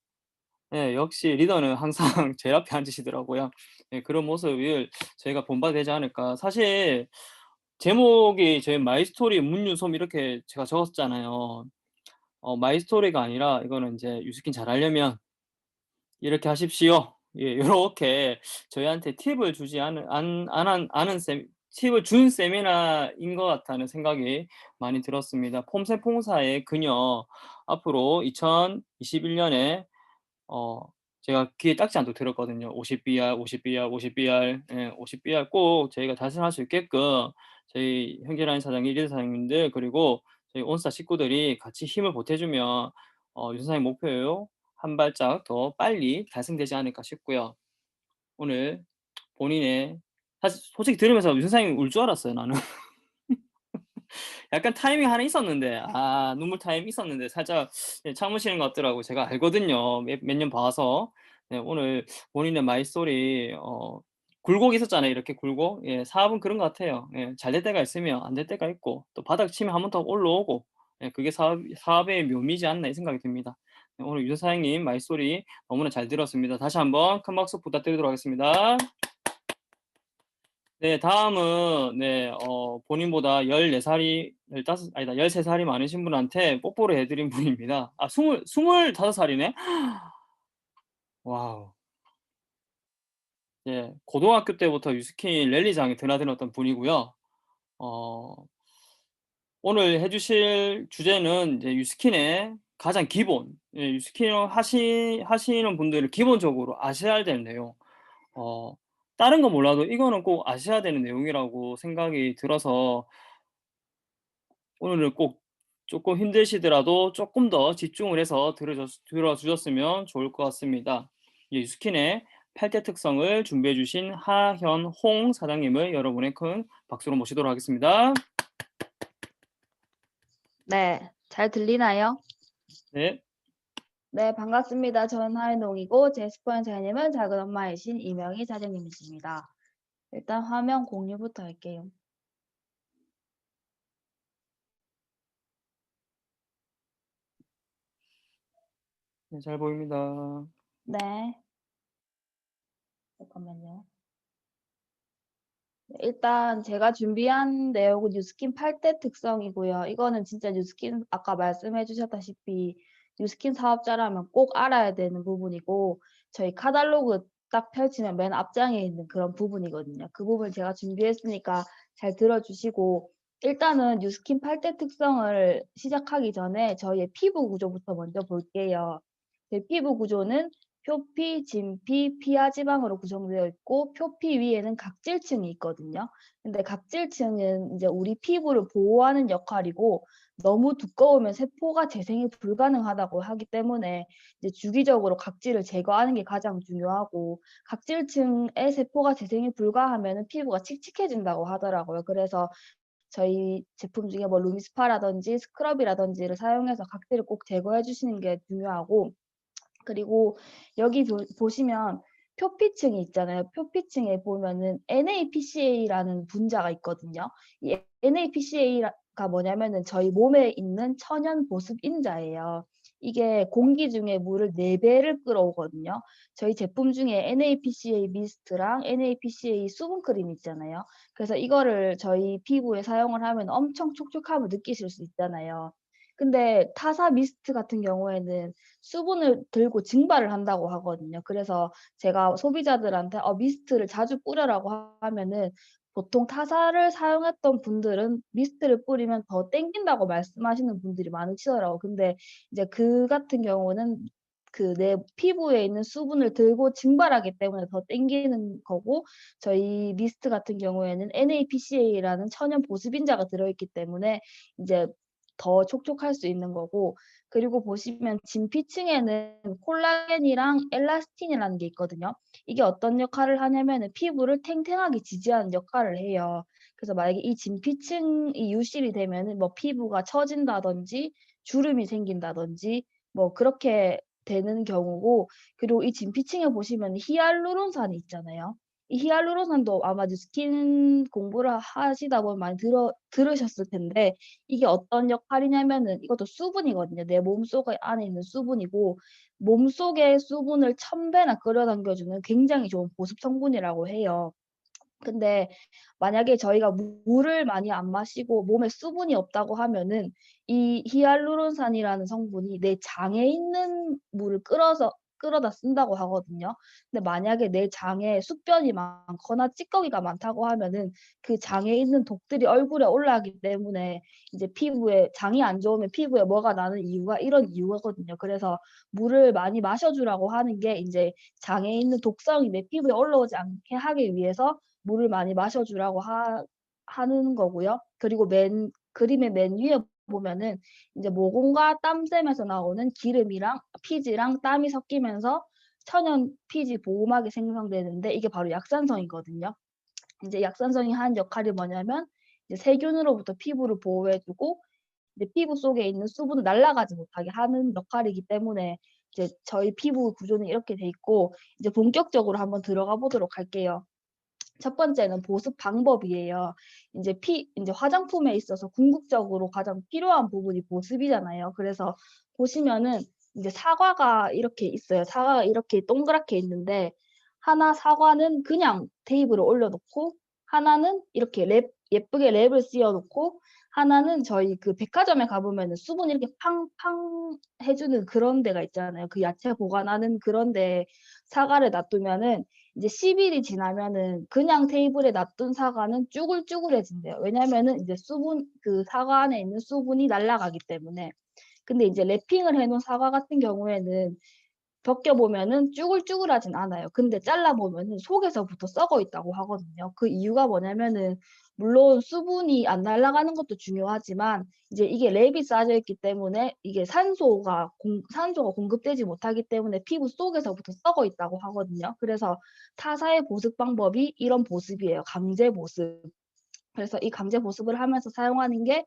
예, 역시 리더는 항상 제일 앞에 앉으시더라고요. 예, 그런 모습을 저희가 본받아야 되지 않을까. 사실 제목이 저희 마이 스토리 문유솜 이렇게 제가 적었잖아요. 마이스토리가 아니라 이거는 인제 뉴스킨 잘하려면 이렇게 하십시오. 예 요렇게 저희한테 팁을 주지 않은 않은 팁을 준 세미나인 것 같다는 생각이 많이 들었습니다. 폼새퐁사의 그녀 앞으로 2021 년에 어 제가 귀에 딱지 않고 들었거든요. 50BR, 50BR, 50BR 예 50BR 꼭 저희가 달성할 수 있게끔 저희 형제라인 사장님, 이재 사장님들 그리고 저희 온스타 식구들이 같이 힘을 보태주면 윤 선생님 목표요 한 발짝 더 빨리 달성되지 않을까 싶고요. 오늘 본인의 사실 솔직히 들으면서 윤 선생님 울 줄 알았어요 나는. 약간 타이밍 하나 있었는데 눈물 타임 있었는데 살짝 예 참으시는 것 같더라고요. 제가 알거든요. 몇 년 봐서. 네 오늘 본인의 마이스토리 굴곡이 있었잖아요. 이렇게 굴곡. 예 사업은 그런 것 같아요. 예 잘 될 때가 있으면 안 될 때가 있고 또 바닥 치면 한 번 더 올라오고 예 그게 사업의 묘미지 않나 이 생각이 듭니다. 네 오늘 유 사장님 마이스토리 너무나 잘 들었습니다. 다시 한번 큰 박수 부탁드리도록 하겠습니다. 네 다음은 네 본인보다 14 살이 15 아니다 13 살이 많으신 분한테 뽀뽀를 해 드린 분입니다. 아 25 살이네. 와우. 예. 고등학교 때부터 유스킨 랠리장에 드나들었던 분이고요. 어 오늘 해 주실 주제는 이제 유스킨의 가장 기본 유스킨을 하시는 분들은 기본적으로 아셔야 되는 내용 어 다른 건 몰라도 이거는 꼭 아셔야 되는 내용이라고 생각이 들어서 오늘은 꼭 쪼끔 힘드시더라도 쪼끔 더 집중을 해서 들어 주셨으면 좋을 것 같습니다. 이 유스킨의 8대 특성을 준비해 주신 하현홍 사장님을 여러분의 큰 박수로 모시도록 하겠습니다. 네. 잘 들리나요? 네. 네, 반갑습니다. 저는 하인홍이고 제 스포인 사장님은 작은 엄마이신 이명희 사장님이십니다. 일단 화면 공유부터 할게요. 네 잘 보입니다. 네. 잠깐만요. 네, 일단 제가 준비한 내용은 뉴스킨 8대 특성이고요. 이거는 진짜 뉴스킨 아까 말씀해 주셨다시피 뉴스킨 사업자라면 꼭 알아야 되는 부분이고 저희 카탈로그 딱 펼치면 맨 앞장에 있는 그런 부분이거든요. 그 부분 제가 준비했으니까 잘 들어 주시고 일단은 뉴스킨 8대 특성을 시작하기 전에 저희의 피부 구조부터 먼저 볼게요. 제 피부 구조는 표피, 진피, 피하 지방으로 구성되어 있고 표피 위에는 각질층이 있거든요. 근데 각질층은 이제 우리 피부를 보호하는 역할이고 너무 두꺼우면 세포가 재생이 불가능하다고 하기 때문에 이제 주기적으로 각질을 제거하는 게 가장 중요하고 각질층의 세포가 재생이 불가하면은 피부가 칙칙해진다고 하더라고요. 그래서 저희 제품 중에 뭐 루미스파라든지 스크럽이라든지를 사용해서 각질을 꼭 제거해 주시는 게 중요하고 그리고 여기 보시면 표피층이 있잖아요. 표피층에 보면은 NAPCA라는 분자가 있거든요. 이 NAPCA가 뭐냐면은 저희 몸에 있는 천연 보습 인자예요. 이게 공기 중에 물을 4배를 끌어오거든요. 저희 제품 중에 NAPCA 미스트랑 NAPCA 수분 크림 있잖아요. 그래서 이거를 저희 피부에 사용을 하면 엄청 촉촉함을 느끼실 수 있잖아요. 근데 타사 미스트 같은 경우에는 수분을 들고 증발을 한다고 하거든요. 그래서 제가 소비자들한테 미스트를 자주 뿌려라고 하면은 보통 타사를 사용했던 분들은 미스트를 뿌리면 더 땡긴다고 말씀하시는 분들이 많으시더라고요. 근데 이제 그 같은 경우는 그 내 피부에 있는 수분을 들고 증발하기 때문에 더 땡기는 거고 저희 미스트 같은 경우에는 NAPCA라는 천연 보습인자가 들어있기 때문에 이제 더 촉촉할 수 있는 거고 그리고 보시면 진피층에는 콜라겐이랑 엘라스틴이라는 게 있거든요. 이게 어떤 역할을 하냐면은 피부를 탱탱하게 지지하는 역할을 해요. 그래서 만약에 이 진피층이 유실이 되면은 뭐 피부가 처진다든지 주름이 생긴다든지 뭐 그렇게 되는 경우고 그리고 이 진피층에 보시면 히알루론산이 있잖아요. 이 히알루론산도 아마 뉴스킨 공부를 하시다 보면 많이 들으셨을 텐데 이게 어떤 역할이냐면은 이것도 수분이거든요. 내 몸속에 안에 있는 수분이고 몸속의 수분을 1000 배나 끌어당겨 주는 굉장히 좋은 보습 성분이라고 해요. 근데 만약에 저희가 물을 많이 안 마시고 몸에 수분이 없다고 하면은 이 히알루론산이라는 성분이 내 장에 있는 물을 끌어다 쓴다고 하거든요. 근데 만약에 내 장에 숙변이 많거나 찌꺼기가 많다고 하면은 그 장에 있는 독들이 얼굴에 올라가기 때문에 이제 피부에 장이 안 좋으면 피부에 뭐가 나는 이유가 이런 이유거든요. 그래서 물을 많이 마셔 주라고 하는 게 인제 장에 있는 독성이 내 피부에 올라오지 않게 하기 위해서 물을 많이 마셔 주라고 하는 거고요. 그리고 그림의 맨 위에 보면은 인제 모공과 땀샘에서 나오는 기름이랑 피지랑 땀이 섞이면서 천연 피지 보호막이 생성되는데 이게 바로 약산성이거든요. 인제 약산성이 하는 역할이 뭐냐면 이제 세균으로부터 피부를 보호해 주고 이제 피부 속에 있는 수분을 날아가지 못하게 하는 역할이기 때문에 이제 저희 피부 구조는 이렇게 돼 있고 이제 본격적으로 한번 들어가 보도록 할게요. 첫 번째는 보습 방법이에요. 인제 화장품에 있어서 궁극적으로 가장 필요한 부분이 보습이잖아요. 그래서 보시면은 인제 사과가 이렇게 있어요. 사과가 이렇게 동그랗게 있는데 사과는 그냥 테이블에 올려 놓고 하나는 이렇게 예쁘게 랩을 씌워 놓고 하나는 저희 그 백화점에 가 보면은 수분 이렇게 팡팡 해 주는 그런 데가 있잖아요. 그 야채 보관하는 그런 데에 사과를 놔두면은 이제 10 일이 지나면은 그냥 테이블에 놔둔 사과는 쭈글쭈글해진대요. 왜냐면은 이제 그 사과 안에 있는 수분이 날아가기 때문에. 근데 이제 랩핑을 해 놓은 사과 같은 경우에는 벗겨 보면은 쭈글쭈글하진 않아요. 근데 잘라 보면은 속에서부터 썩어 있다고 하거든요. 그 이유가 뭐냐면은 물론 수분이 안 날아가는 것도 중요하지만 이제 이게 랩이 쌓여져 있기 때문에 이게 산소가 공급되지 못하기 때문에 피부 속에서부터 썩어 있다고 하거든요. 그래서 타사의 보습 방법이 이런 보습이에요. 강제 보습. 그래서 이 강제 보습을 하면서 사용하는 게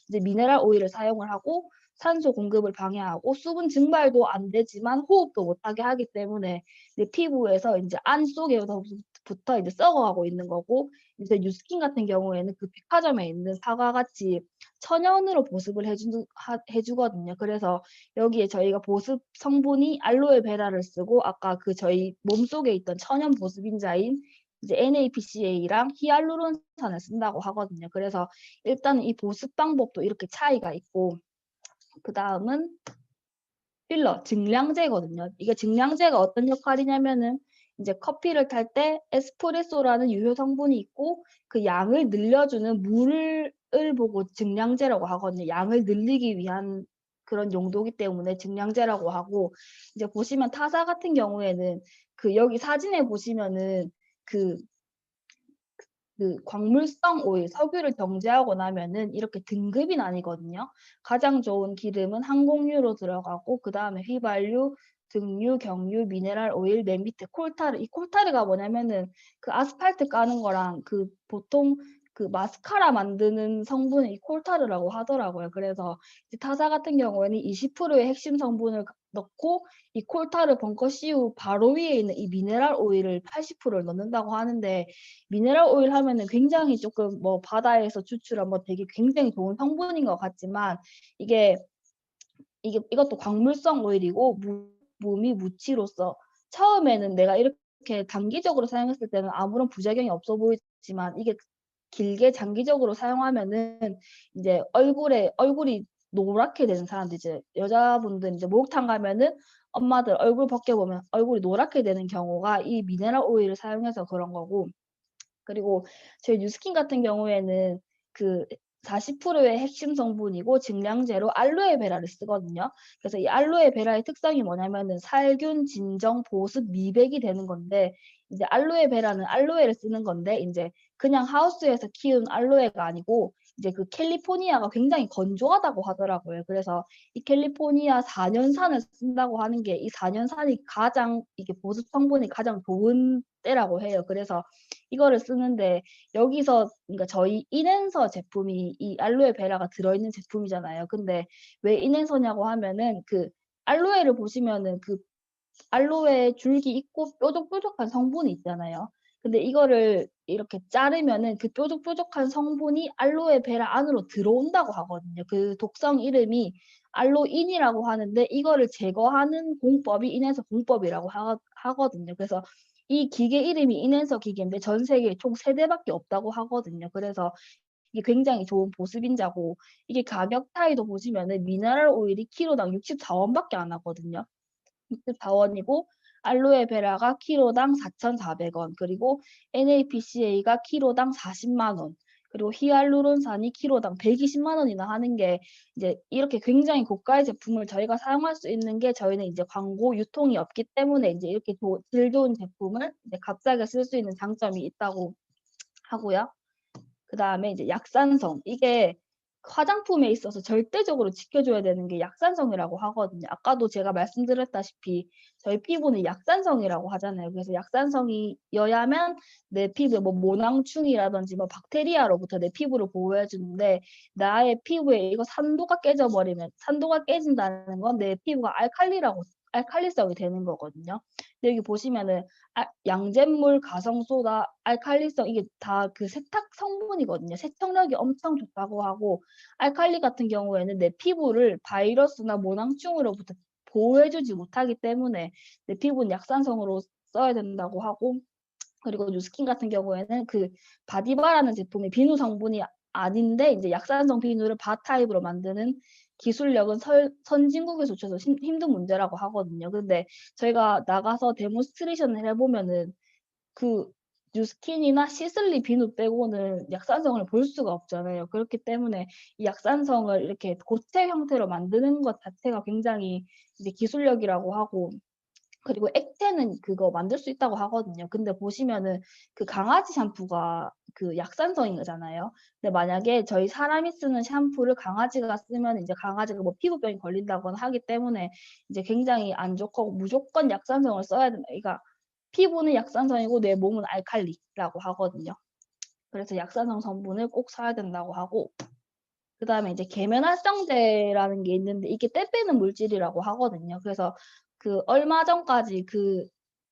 이제 미네랄 오일을 사용을 하고 산소 공급을 방해하고 수분 증발도 안 되지만 호흡도 못하게 하기 때문에 이제 피부에서 인제 안쪽에서부터 이제 썩어가고 있는 거고 이제 뉴스킨 같은 경우에는 그 백화점에 있는 사과같이 천연으로 보습을 해 주거든요. 그래서 여기에 저희가 보습 성분이 알로에베라를 쓰고 아까 그 저희 몸속에 있던 천연 보습인자인 이제 NAPCA랑 히알루론산을 쓴다고 하거든요. 그래서 일단은 이 보습 방법도 이렇게 차이가 있고 그다음은 필러, 증량제거든요. 이게 증량제가 어떤 역할이냐면은 인제 커피를 탈 때 에스프레소라는 유효 성분이 있고 그 양을 늘려주는 물을 보고 증량제라고 하거든요. 양을 늘리기 위한 그런 용도이기 때문에 증량제라고 하고 이제 보시면 타사 같은 경우에는 그 여기 사진에 보시면은 그 광물성 오일, 석유를 정제하고 나면은 이렇게 등급이 나뉘거든요. 가장 좋은 기름은 항공유로 들어가고 그다음에 휘발유, 등유, 경유, 미네랄 오일, 맨 밑에 콜타르. 이 콜타르가 뭐냐면은 그 아스팔트 까는 거랑 그 보통 그 마스카라 만드는 성분이 이 콜타르라고 하더라고요. 그래서 이제 타사 같은 경우에는 20%의 핵심 성분을 넣고 이 콜타르 벙커 씌우 바로 위에 있는 이 미네랄 오일을 80%를 넣는다고 하는데 미네랄 오일 하면은 굉장히 쪼끔 뭐 바다에서 추출한 뭐 되게 굉장히 좋은 성분인 것 같지만 이게 이것도 광물성 오일이고 몸이 무치로서 처음에는 내가 이렇게 단기적으로 사용했을 때는 아무런 부작용이 없어 보이지만 이게 길게 장기적으로 사용하면은 이제 얼굴이 노랗게 되는 사람들 이제 여자분들 인제 목욕탕 가면은 엄마들 얼굴 벗겨 보면 얼굴이 노랗게 되는 경우가 이 미네랄 오일을 사용해서 그런 거고 그리고 저희 뉴스킨 같은 경우에는 그 40%의 핵심 성분이고 증량제로 알로에베라를 쓰거든요. 그래서 이 알로에베라의 특성이 뭐냐면은 살균, 진정, 보습, 미백이 되는 건데 이제 알로에베라는 알로에를 쓰는 건데 인제 그냥 하우스에서 키운 알로에가 아니고 이제 그 캘리포니아가 굉장히 건조하다고 하더라고요. 그래서 이 캘리포니아 4년산을 쓴다고 하는 게 이 4년산이 가장 이게 보습 성분이 가장 좋은 때라고 해요. 그래서 이거를 쓰는데 여기서 그러니까 저희 인앤서 제품이 이 알로에베라가 들어있는 제품이잖아요. 근데 왜 인앤서냐고 하면은 그 알로에를 보시면은 그 알로에 줄기 있고 뾰족뾰족한 성분이 있잖아요. 근데 이거를 이렇게 자르면은 그 뾰족뾰족한 성분이 알로에베라 안으로 들어온다고 하거든요. 그 독성 이름이 알로인이라고 하는데 이거를 제거하는 공법이 인해서 공법이라고 하거든요. 그래서 이 기계 이름이 인앤서 기계인데 전 세계에 총 3대밖에 없다고 하거든요. 그래서 이게 굉장히 좋은 보습인자고 이게 가격 차이도 보시면은 미네랄 오일이 키로당 64원밖에 안 하거든요. 64원이고 알로에베라가 키로당 4,400원, 그리고 NAPCA가 키로당 40만 원, 그리고 히알루론산이 키로당 120만 원이나 하는 게 이제 이렇게 굉장히 고가의 제품을 저희가 사용할 수 있는 게 저희는 이제 광고 유통이 없기 때문에 이제 이렇게 질 좋은 제품을 이제 값싸게 쓸 수 있는 장점이 있다고 하고요. 그다음에 이제 약산성. 이게 화장품에 있어서 절대적으로 지켜줘야 되는 게 약산성이라고 하거든요. 아까도 제가 말씀드렸다시피 저희 피부는 약산성이라고 하잖아요. 그래서 약산성이어야만 내 피부에 뭐 모낭충이라든지 뭐 박테리아로부터 내 피부를 보호해 주는데 나의 피부에 이거 산도가 깨져버리면 산도가 깨진다는 건 내 피부가 알칼리성이 되는 거거든요. 근데 여기 보시면은 양잿물, 가성소다, 알칼리성 이게 다 그 세탁 성분이거든요. 세척력이 엄청 좋다고 하고 알칼리 같은 경우에는 내 피부를 바이러스나 모낭충으로부터 보호해 주지 못하기 때문에 내 피부는 약산성으로 써야 된다고 하고 그리고 뉴스킨 같은 경우에는 그 바디바라는 제품이 비누 성분이 아닌데 이제 약산성 비누를 바 타입으로 만드는 기술력은 선진국에 조차도 힘든 문제라고 하거든요. 근데 저희가 나가서 데몬스트레이션을 해보면은 그 뉴스킨이나 시슬리 비누 빼고는 약산성을 볼 수가 없잖아요. 그렇기 때문에 이 약산성을 이렇게 고체 형태로 만드는 것 자체가 굉장히 이제 기술력이라고 하고 그리고 액체는 그거 만들 수 있다고 하거든요. 근데 보시면은 그 강아지 샴푸가 그 약산성인 거잖아요. 근데 만약에 저희 사람이 쓰는 샴푸를 강아지가 쓰면 이제 강아지가 뭐 피부병이 걸린다거나 하기 때문에 이제 굉장히 안 좋고 무조건 약산성을 써야 된다. 그러니까 피부는 약산성이고 내 몸은 알칼리라고 하거든요. 그래서 약산성 성분을 꼭 써야 된다고 하고 그다음에 이제 계면활성제라는 게 있는데 이게 때 빼는 물질이라고 하거든요. 그래서 그 얼마 전까지 그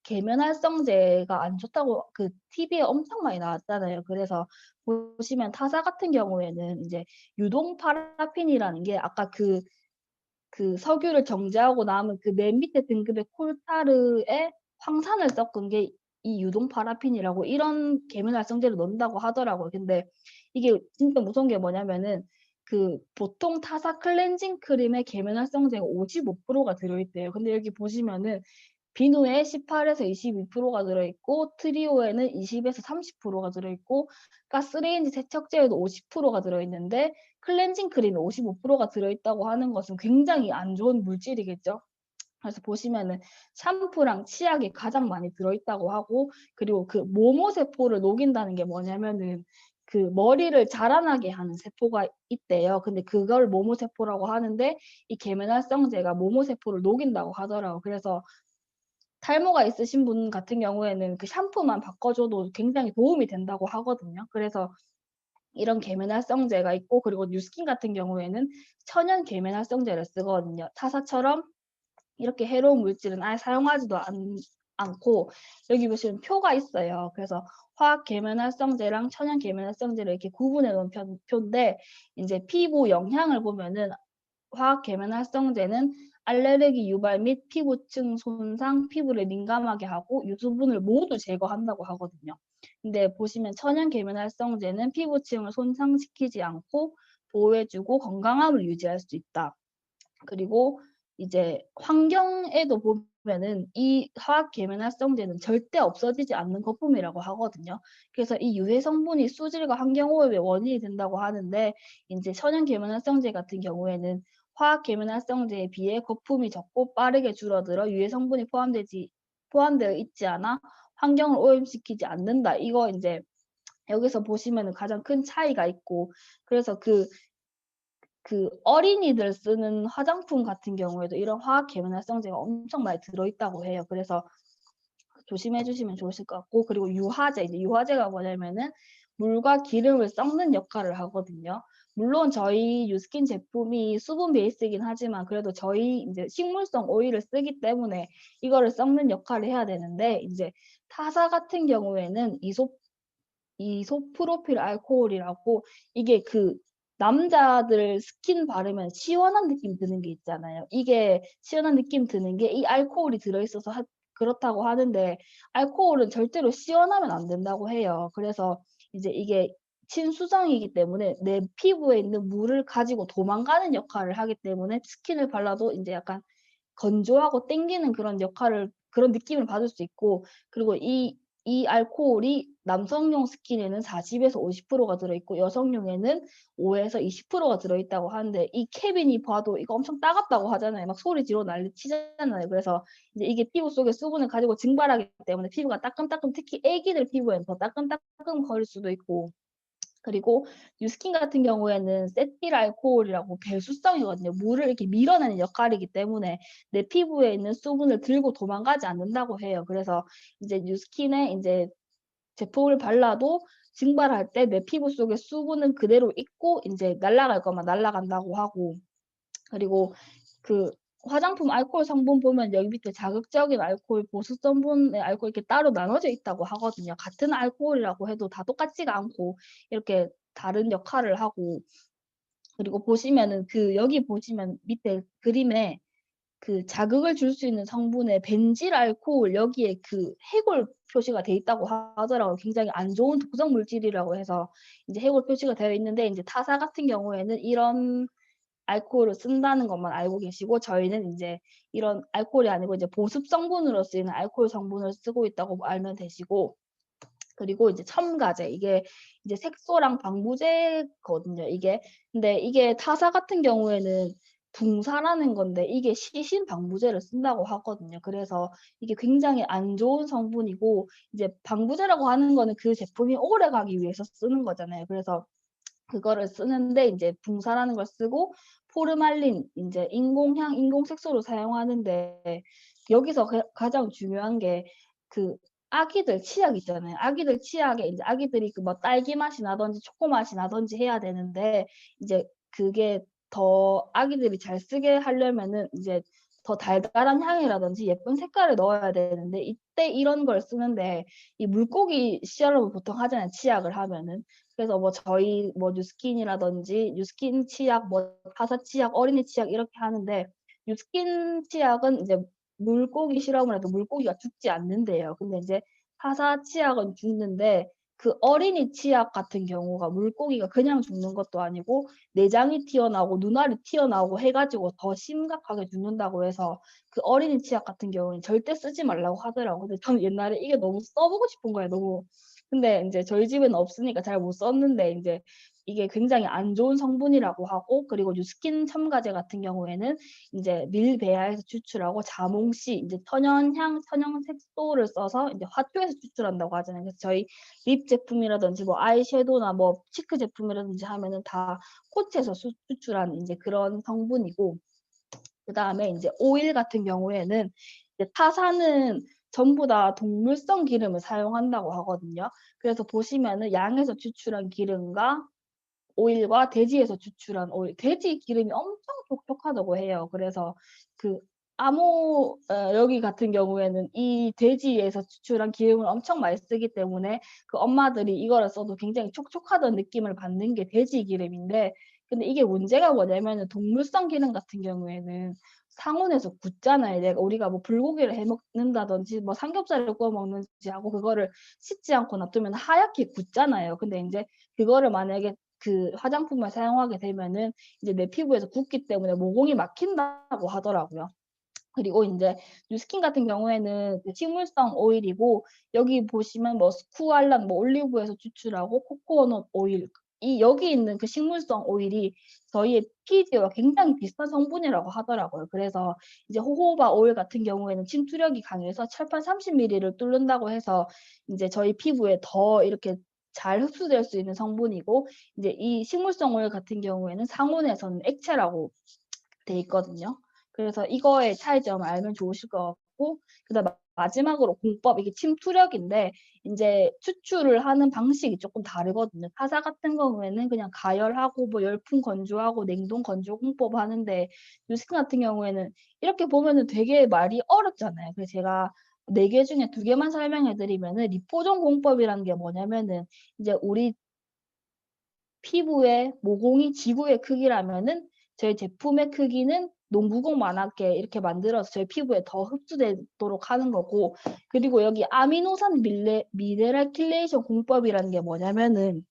계면활성제가 안 좋다고 그 TV에 엄청 많이 나왔잖아요. 그래서 보시면 타사 같은 경우에는 이제 유동 파라핀이라는 게 아까 그 석유를 정제하고 남은 그 맨 밑에 등급의 콜타르에 황산을 섞은 게 이 유동 파라핀이라고 이런 계면활성제를 넣는다고 하더라고요. 근데 이게 진짜 무서운 게 뭐냐면은 그 보통 타사 클렌징 크림에 계면활성제가 55%가 들어있대요. 근데 여기 보시면은 비누에 18에서 22%가 들어있고 트리오에는 20에서 30%가 들어있고 가스레인지 세척제에도 50%가 들어있는데 클렌징 크림에 55%가 들어있다고 하는 것은 굉장히 안 좋은 물질이겠죠. 그래서 보시면은 샴푸랑 치약이 가장 많이 들어있다고 하고 그리고 그 모모세포를 녹인다는 게 뭐냐면은 그 머리를 자라나게 하는 세포가 있대요. 근데 그걸 모모세포라고 하는데 이 계면활성제가 모모세포를 녹인다고 하더라고요. 그래서 탈모가 있으신 분 같은 경우에는 그 샴푸만 바꿔줘도 굉장히 도움이 된다고 하거든요. 그래서 이런 계면활성제가 있고 그리고 뉴스킨 같은 경우에는 천연 계면활성제를 쓰거든요. 타사처럼 이렇게 해로운 물질은 아예 사용하지도 않고 여기 보시면 표가 있어요. 그래서 화학 계면활성제랑 천연 계면활성제를 이렇게 구분해 놓은 표인데 이제 피부 영향을 보면은 화학 계면활성제는 알레르기 유발 및 피부층 손상, 피부를 민감하게 하고 유수분을 모두 제거한다고 하거든요. 근데 보시면 천연 계면활성제는 피부층을 손상시키지 않고 보호해주고 건강함을 유지할 수 있다. 그리고 이제 환경에도 보면은 이 화학 계면활성제는 절대 없어지지 않는 거품이라고 하거든요. 그래서 이 유해 성분이 수질과 환경 오염의 원인이 된다고 하는데 이제 천연 계면활성제 같은 경우에는 화학 계면활성제에 비해 거품이 적고 빠르게 줄어들어 유해 성분이 포함되어 있지 않아 환경을 오염시키지 않는다. 이거 이제 여기서 보시면은 가장 큰 차이가 있고 그래서 그 어린이들 쓰는 화장품 같은 경우에도 이런 화학 계면활성제가 엄청 많이 들어있다고 해요. 그래서 조심해 주시면 좋으실 것 같고 그리고 유화제, 이제 유화제가 뭐냐면은 물과 기름을 섞는 역할을 하거든요. 물론 저희 뉴스킨 제품이 수분 베이스이긴 하지만 그래도 저희 이제 식물성 오일을 쓰기 때문에 이거를 섞는 역할을 해야 되는데 이제 타사 같은 경우에는 이소프로필 알코올이라고 이게 그 남자들 스킨 바르면 시원한 느낌 드는 게 있잖아요. 이게 시원한 느낌 드는 게 이 알코올이 들어있어서 그렇다고 하는데 알코올은 절대로 시원하면 안 된다고 해요. 그래서 이제 이게 친수성이기 때문에 내 피부에 있는 물을 가지고 도망가는 역할을 하기 때문에 스킨을 발라도 인제 약간 건조하고 땡기는 그런 느낌을 받을 수 있고, 그리고 이 알코올이 남성용 스킨에는 40에서 50%가 들어있고 여성용에는 5에서 20%가 들어있다고 하는데, 이 케빈이 봐도 이거 엄청 따갑다고 하잖아요. 막 소리 지르고 난리치잖아요. 그래서 이제 이게 피부 속에 수분을 가지고 증발하기 때문에 피부가 따끔따끔, 특히 애기들 피부에는 더 따끔따끔거릴 수도 있고, 그리고 뉴스킨 같은 경우에는 세틸 알코올이라고 배수성이거든요. 물을 이렇게 밀어내는 역할이기 때문에 내 피부에 있는 수분을 들고 도망가지 않는다고 해요. 그래서 이제 뉴스킨에 인제 제품을 발라도 증발할 때 내 피부 속에 수분은 그대로 있고 인제 날아갈 것만 날아간다고 하고, 그리고 그 화장품 알코올 성분 보면 여기 밑에 자극적인 알코올, 보습 성분의 알코올 이렇게 따로 나눠져 있다고 하거든요. 같은 알코올이라고 해도 다 똑같지가 않고 이렇게 다른 역할을 하고, 그리고 보시면은 여기 보시면 밑에 그림에 그 자극을 줄 수 있는 성분의 벤질 알코올 여기에 해골 표시가 돼 있다고 하더라고요. 굉장히 안 좋은 독성 물질이라고 해서 인제 해골 표시가 되어 있는데, 인제 타사 같은 경우에는 이런 알코올을 쓴다는 것만 알고 계시고, 저희는 인제 이런 알코올이 아니고 이제 보습 성분으로 쓰이는 알코올 성분을 쓰고 있다고 알면 되시고, 그리고 이제 첨가제, 이게 이제 색소랑 방부제거든요, 이게. 근데 이게 타사 같은 경우에는 붕사라는 건데 이게 시신 방부제를 쓴다고 하거든요. 그래서 이게 굉장히 안 좋은 성분이고, 이제 방부제라고 하는 거는 그 제품이 오래가기 위해서 쓰는 거잖아요. 그래서 그거를 쓰는데 인제 붕사라는 걸 쓰고 포르말린, 인제 인공향, 인공색소를 사용하는데, 여기서 가장 중요한 게 그 아기들 치약 있잖아요. 아기들 치약에 인제 아기들이 뭐 딸기 맛이 나든지 초코 맛이 나든지 해야 되는데, 이제 그게 더 아기들이 잘 쓰게 하려면은 이제 더 달달한 향이라든지 예쁜 색깔을 넣어야 되는데, 이때 이런 걸 쓰는데 이 물고기 시럽을 보통 하잖아요, 치약을 하면은. 그래서 뭐 저희 뭐 뉴스킨이라든지 뉴스킨 치약, 뭐 타사 치약, 어린이 치약 이렇게 하는데, 뉴스킨 치약은 이제 물고기 실험을 해도 물고기가 죽지 않는대요. 근데 인제 타사 치약은 죽는데, 그 어린이 치약 같은 경우가 물고기가 그냥 죽는 것도 아니고 내장이 튀어나오고 눈알이 튀어나오고 해 가지고 더 심각하게 죽는다고 해서 그 어린이 치약 같은 경우에는 절대 쓰지 말라고 하더라고요. 근데 저는 옛날에 이게 너무 써 보고 싶은 거예요, 너무. 근데 인제 저희 집에는 없으니까 잘 못 썼는데, 인제 이게 굉장히 안 좋은 성분이라고 하고, 그리고 뉴스킨 첨가제 같은 경우에는 인제 밀배아에서 추출하고 자몽씨, 인제 천연향, 천연색소를 써서 인제 화초에서 추출한다고 하잖아요. 그래서 저희 립 제품이라든지 뭐 아이섀도우나 뭐 치크 제품이라든지 하면은 다 꽃에서 추출한 인제 그런 성분이고, 그다음에 인제 오일 같은 경우에는 이제 타사는 전부 다 동물성 기름을 사용한다고 하거든요. 그래서 보시면은 양에서 추출한 기름과 오일과 돼지에서 추출한 오일, 돼지 기름이 엄청 촉촉하다고 해요. 그래서 그 여기 같은 경우에는 이 돼지에서 추출한 기름을 엄청 많이 쓰기 때문에 그 엄마들이 이거를 써도 굉장히 촉촉하다는 느낌을 받는 게 돼지 기름인데, 근데 이게 문제가 뭐냐면은 동물성 기름 같은 경우에는 상온에서 굽잖아요. 우리가 뭐 불고기를 해 먹는다든지 뭐 삼겹살을 구워 먹는지 하고 그거를 씻지 않고 놔두면 하얗게 굳잖아요. 근데 인제 그거를 만약에 화장품을 사용하게 되면은 이제 내 피부에서 굳기 때문에 모공이 막힌다고 하더라고요. 그리고 인제 뉴스킨 같은 경우에는 식물성 오일이고, 여기 보시면 뭐 스쿠알란, 뭐 올리브에서 추출하고 코코넛 오일, 여기 있는 식물성 오일이 저희의 피지와 굉장히 비슷한 성분이라고 하더라고요. 그래서 이제 호호바 오일 같은 경우에는 침투력이 강해서 철판 30ml를 뚫는다고 해서 인제 저희 피부에 더 이렇게 잘 흡수될 수 있는 성분이고, 이제 이 식물성 오일 같은 경우에는 상온에서는 액체라고 돼 있거든요. 그래서 이거의 차이점을 알면 좋으실 것 같고, 그다음 마지막으로 공법, 이게 침투력인데 인제 추출을 하는 방식이 쪼끔 다르거든요. 타사 같은 경우에는 그냥 가열하고 뭐 열풍 건조하고 냉동 건조 공법 하는데, 뉴스킨 같은 경우에는 이렇게 보면은 되게 말이 어렵잖아요. 그래서 제가 4개 중에 2 개만 설명해 드리면은, 리포존 공법이라는 게 뭐냐면은, 이제 우리 피부의 모공이 지구의 크기라면은 저희 제품의 크기는 농구공만하게 이렇게 만들어서 저희 피부에 더 흡수되도록 하는 거고, 그리고 여기 아미노산 미네랄 킬레이션 공법이라는 게 뭐냐면은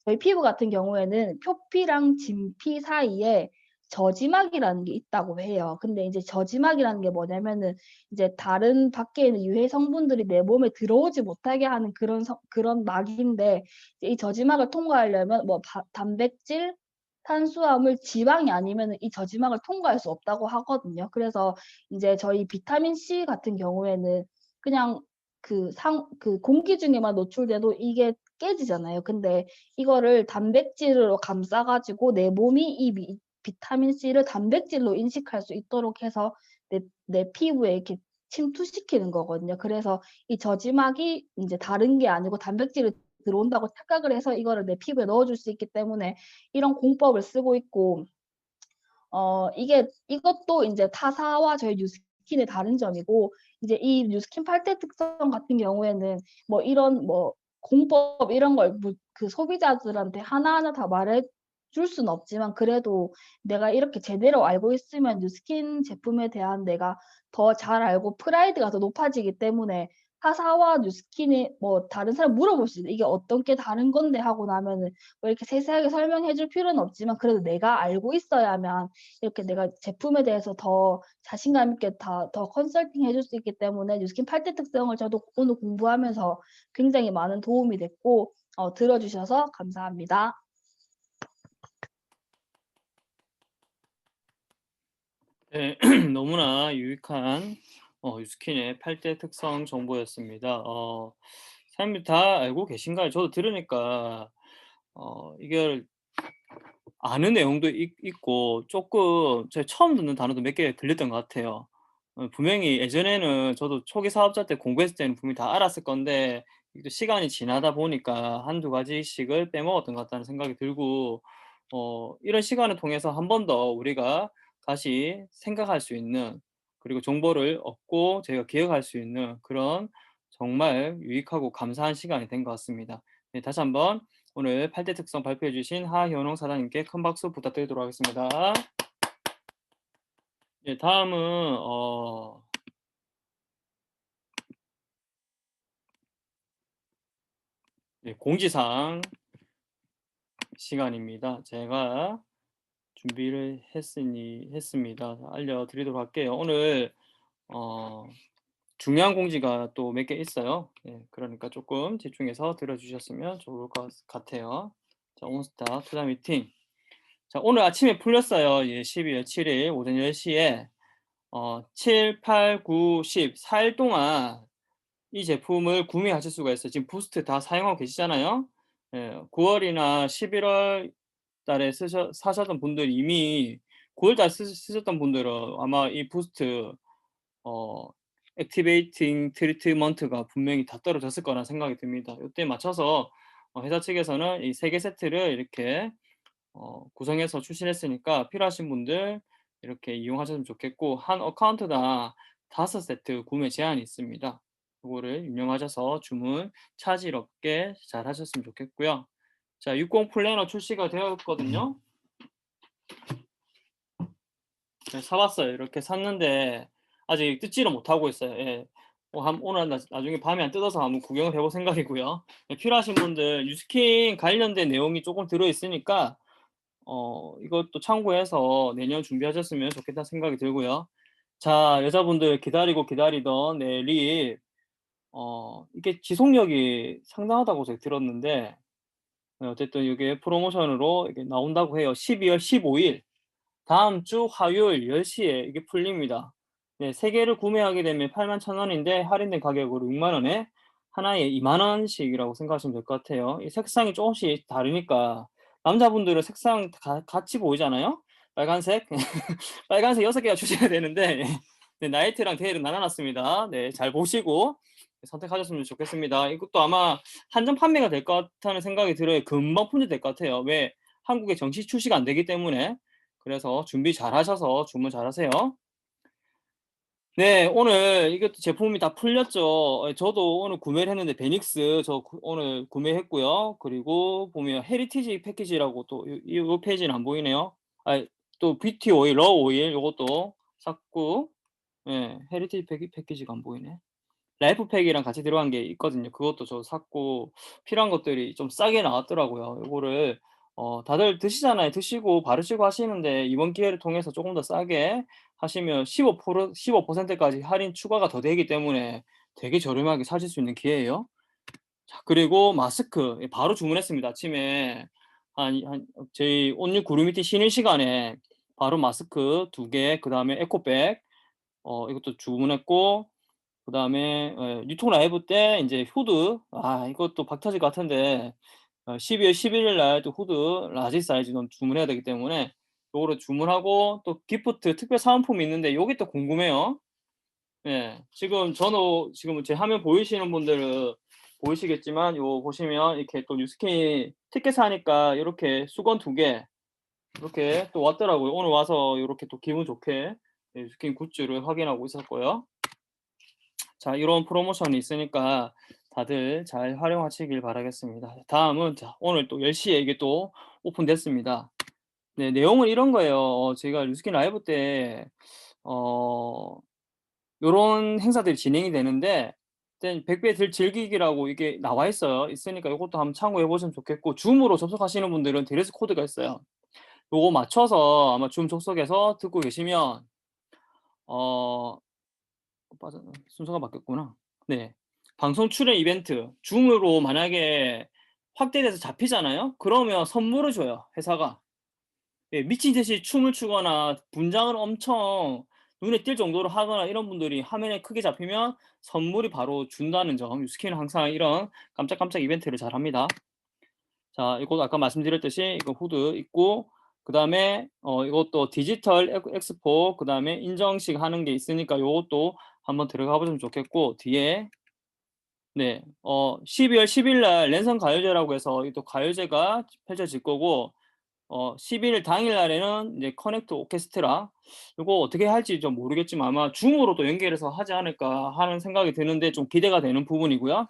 저희 피부 같은 경우에는 표피랑 진피 사이에 저지막이라는 게 있다고 해요. 근데 이제 저지막이라는 게 뭐냐면은 이제 다른 밖에 있는 유해 성분들이 내 몸에 들어오지 못하게 하는 그런 막인데, 이 저지막을 통과하려면 뭐 단백질, 탄수화물, 지방이 아니면은 이 저지막을 통과할 수 없다고 하거든요. 그래서 이제 저희 비타민 C 같은 경우에는 그냥 그 공기 중에만 노출돼도 이게 깨지잖아요. 근데 이거를 단백질로 감싸 가지고 내 몸이 이 비타민 C를 단백질로 인식할 수 있도록 해서 내 피부에 이렇게 침투시키는 거거든요. 그래서 이 저지막이 인제 다른 게 아니고 단백질이 들어온다고 착각을 해서 이거를 내 피부에 넣어줄 수 있기 때문에 이런 공법을 쓰고 있고, 이것도 인제 타사와 저희 뉴스킨의 다른 점이고, 이제 이 뉴스킨 팔대 특성 같은 경우에는 뭐 이런 뭐 공법 이런 걸 그 소비자들한테 하나하나 다 말해 줄 수는 없지만, 그래도 내가 이렇게 제대로 알고 있으면 뉴스킨 제품에 대한 내가 더 잘 알고 프라이드가 더 높아지기 때문에 타사와 뉴스킨이 뭐 다른 사람 물어볼 수 있어요. "이게 어떤 게 다른 건데?" 하고 나면은 뭐 이렇게 세세하게 설명해 줄 필요는 없지만, 그래도 내가 알고 있어야만 이렇게 내가 제품에 대해서 더 자신감 있게 더 컨설팅 해줄 수 있기 때문에 뉴스킨 8대 특성을 저도 오늘 공부하면서 굉장히 많은 도움이 됐고, 들어주셔서 감사합니다. 네. 너무나 유익한 뉴스킨의 8대 특성 정보였습니다. 사장님들 다 알고 계신가요? 저도 들으니까 이걸 아는 내용도 있고 조금 제가 처음 듣는 단어도 몇 개 들렸던 것 같아요. 분명히 예전에는 저도 초기 사업자 때 공부했을 때는 분명히 다 알았을 건데, 이게 또 시간이 지나다 보니까 한두 가지씩을 빼먹었던 것 같다는 생각이 들고, 이런 시간을 통해서 한 번 더 우리가 다시 생각할 수 있는, 그리고 정보를 얻고 저희가 기억할 수 있는 그런 정말 유익하고 감사한 시간이 된 것 같습니다. 네, 다시 한번 오늘 8대 특성 발표해 주신 하현홍 사장님께 큰 박수 부탁드리도록 하겠습니다. 예, 다음은 공지사항 시간입니다. 제가 준비를 했습니다. 알려드리도록 할게요. 오늘 중요한 공지가 또 몇 개 있어요. 예, 그러니까 조금 집중해서 들어주셨으면 좋을 것 같아요. 자, 온스타 투자 미팅. 자, 오늘 아침에 풀렸어요. 예, 12월 7일 오전 10시에 7, 8, 9, 10 4일 동안 이 제품을 구매하실 수가 있어요. 지금 부스트 다 사용하고 계시잖아요. 예, 9월이나 11월 달에 사셨던 분들, 이미 9월 달 쓰셨던 분들은 아마 이 부스트 액티베이팅 트리트먼트가 분명히 다 떨어졌을 거라는 생각이 듭니다. 이때 맞춰서 회사 측에서는 이 3개 세트를 이렇게 구성해서 출시했으니까 필요하신 분들 이렇게 이용하셨으면 좋겠고, 한 어카운트당 5세트 구매 제한이 있습니다. 그거를 유념하셔서 주문 차질 없게 잘 하셨으면 좋겠고요. 자, 60 플래너 출시가 되었거든요. 네, 사봤어요. 이렇게 샀는데 아직 뜯지를 못하고 있어요. 예. 오늘 나중에 밤에 안 뜯어서 한번 구경을 해볼 생각이고요. 예, 필요하신 분들 뉴스킨 관련된 내용이 조금 들어있으니까 이것도 참고해서 내년 준비하셨으면 좋겠다는 생각이 들고요. 자, 여자분들 기다리던 립, 이게 지속력이 상당하다고 제가 들었는데, 어쨌든 이게 프로모션으로 이게 나온다고 해요. 12월 15일 다음 주 화요일 10시에 이게 풀립니다. 네, 3개를 구매하게 되면 81,000원인데 할인된 가격으로 60,000원에 하나에 20,000원씩이라고 생각하시면 될 것 같아요. 이 색상이 조금씩 다르니까 남자분들은 색상 같이 보이잖아요. 빨간색 빨간색 6개가 출시가 되는데 네, 나이트랑 데이를 나눠놨습니다. 네, 잘 보시고 선택하셨으면 좋겠습니다. 이것도 아마 한정 판매가 될 것 같다는 생각이 들어요. 금방 품절될 것 같아요. 왜? 한국에 정식 출시가 안 되기 때문에. 그래서 준비 잘 하셔서 주문 잘 하세요. 네, 오늘 이것도 제품이 다 풀렸죠. 저도 오늘 구매를 했는데 베닉스 오늘 구매했고요. 그리고 보면 헤리티지 패키지라고 또 이 페이지는 안 보이네요. 또 BT 오일, 러 오일 요것도 샀고, 예, 헤리티지 패키지가 안 보이네. 라이프팩이랑 같이 들어간 게 있거든요. 그것도 저 샀고, 필요한 것들이 좀 싸게 나왔더라고요. 요거를 다들 드시잖아요. 드시고 바르시고 하시는데 이번 기회를 통해서 조금 더 싸게 하시면 15%까지 할인 추가가 더 되기 때문에 되게 저렴하게 사실 수 있는 기회예요. 자, 그리고 마스크 바로 주문했습니다. 아침에 저희 온유 구루미티 쉬는 시간에 바로 마스크 2개, 그다음에 에코백 이것도 주문했고, 그다음에 유통 라이브 때 인제 후드, 이것도 박 터질 것 같은데 12월 11일 날 또 후드 라지 사이즈 좀 주문해야 되기 때문에 요거를 주문하고, 또 기프트 특별 사은품이 있는데 요게 또 궁금해요. 예. 지금 지금 제 화면 보이시는 분들은 보이시겠지만, 요 보시면 이렇게 또 뉴스킨 티켓 사니까 요렇게 수건 2개 이렇게 또 왔더라고요. 오늘 와서 요렇게 또 기분 좋게 뉴스킨 굿즈를 확인하고 있었고요. 자, 이런 프로모션이 있으니까 다들 잘 활용하시길 바라겠습니다. 다음은 자, 오늘 또 10시에 이게 또 오픈됐습니다. 네, 내용은 이런 거예요. 제가 뉴스킨 라이브 때 요런 행사들이 진행이 되는데, 일단 100배 들 즐기기라고 이게 나와 있어요. 있으니까 요것도 한번 참고해 보시면 좋겠고, 줌으로 접속하시는 분들은 드레스 코드가 있어요. 요거 맞춰서 아마 줌 접속해서 듣고 계시면 어 순서가 바뀌었구나. 네. 방송 출연 이벤트 줌으로 만약에 확대돼서 잡히잖아요. 그러면 선물을 줘요, 회사가. 예, 미친 듯이 춤을 추거나 분장을 엄청 눈에 띌 정도로 하거나 이런 분들이 화면에 크게 잡히면 선물이 바로 준다는 점. 유스킨은 항상 이런 깜짝깜짝 이벤트를 잘합니다. 자, 이것도 아까 말씀드렸듯이 이거 후드 있고, 그다음에 이것도 디지털 엑스포, 그다음에 인정식 하는 게 있으니까 요것도 한번 들어가 보시면 좋겠고, 뒤에 12월 10일 날 랜선 가요제라고 해서 또 가요제가 펼쳐질 거고, 11일 당일 날에는 이제 커넥트 오케스트라, 요거 어떻게 할지 좀 모르겠지만 아마 줌으로 또 연결해서 하지 않을까 하는 생각이 드는데 좀 기대가 되는 부분이고요.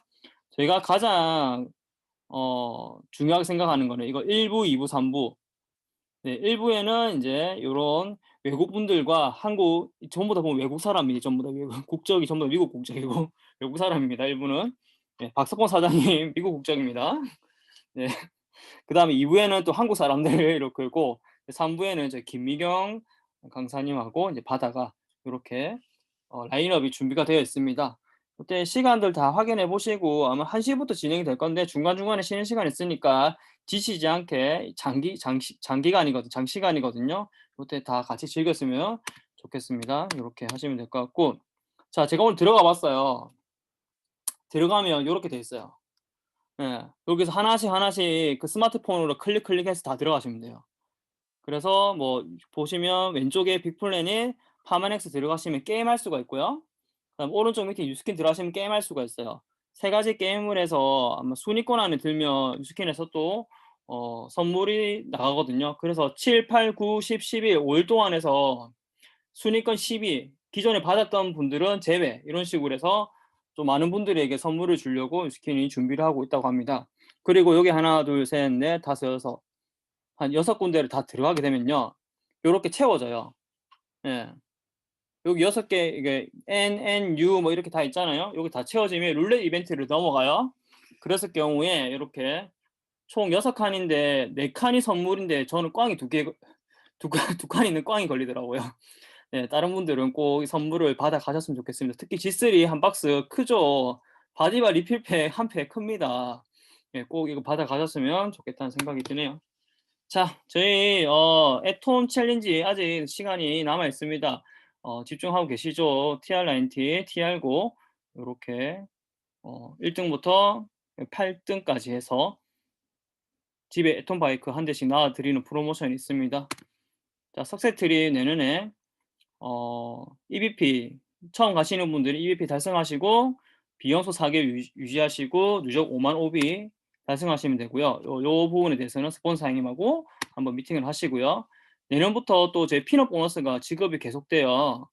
저희가 가장 중요하게 생각하는 거는 이거 1부, 2부, 3부. 네, 1부에는 이제 요런 외국 분들과 한국 전부 다 보면 외국 사람이 전부 다 외국 국적이 전부 다 미국 국적이고 외국 사람입니다. 1부는. 네, 박석권 사장님 미국 국적입니다. 네. 그다음에 2부에는 또 한국 사람들 이렇게 있고, 3부에는 이제 김미경 강사님하고 이제 바다가 요렇게 라인업이 준비가 되어 있습니다. 그때 시간들 다 확인해 보시고 아마 1시부터 진행이 될 건데 중간중간에 쉬는 시간 있으니까 지치지 않게 장시간이거든요. 그때 다 같이 즐겼으면 좋겠습니다. 요렇게 하시면 될 것 같고, 자, 제가 오늘 들어가 봤어요. 들어가면 요렇게 돼 있어요. 예. 여기서 하나씩 그 스마트폰으로 클릭해서 다 들어가시면 돼요. 그래서 뭐 보시면 왼쪽에 빅플래닛, 파마넥스 들어가시면 게임할 수가 있고요. 그다음 오른쪽 밑에 유스킨 들어가시면 게임할 수가 있어요. 3가지 게임을 해서 아마 순위권 안에 들면 유스킨에서 또 선물이 나가거든요. 그래서 7, 8, 9, 10, 11 5일 동안 해서 순위권 10위, 기존에 받았던 분들은 제외, 이런 식으로 해서 좀 많은 분들에게 선물을 주려고 유스킨이 준비를 하고 있다고 합니다. 그리고 여기 하나, 둘, 셋, 넷, 다섯, 여섯, 한 6군데를 다 들어가게 되면요, 요렇게 채워져요. 예. 여기 6개 이게 N, N, U 뭐 이렇게 다 있잖아요. 여기 다 채워지면 룰렛 이벤트를 넘어가요. 그랬을 경우에 이렇게 총 6칸인데 4칸이 선물인데 저는 꽝이 2칸 있는 꽝이 걸리더라고요. 네, 다른 분들은 꼭 이 선물을 받아 가셨으면 좋겠습니다. 특히 G3 한 박스 크죠. 바디바 리필팩 한 팩 큽니다. 예, 꼭 이거 받아 가셨으면 좋겠다는 생각이 드네요. 자, 저희 앳홈 챌린지 아직 시간이 남아 있습니다. 집중하고 계시죠? TR90, TR9 요렇게 1등부터 8등까지 해서 집에 앳홈 바이크 한 대씩 나와 드리는 프로모션이 있습니다. 자, 석세트리 내년에 EBP 처음 가시는 분들이 EBP 달성하시고 비연소 4개월 유지하시고 누적 5만 오비 달성하시면 되고요. 요 부분에 대해서는 스폰서님하고 한번 미팅을 하시고요. 내년부터 또 제 핀업 보너스가 지급이 계속돼요.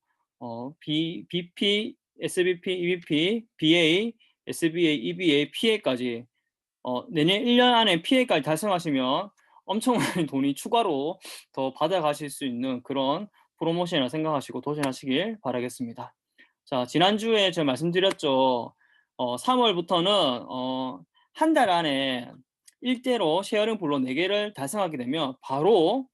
BP, SBP, EBP, BA, SBA, EBA, PA까지 내년 1년 안에 PA까지 달성하시면 엄청 많은 돈이 추가로 더 받아가실 수 있는 그런 프로모션이라 생각하시고 도전하시길 바라겠습니다. 자, 지난주에 제가 말씀드렸죠. 3월부터는 한 달 안에 1대로 쉐어링 블록 4개를 달성하게 되면 바로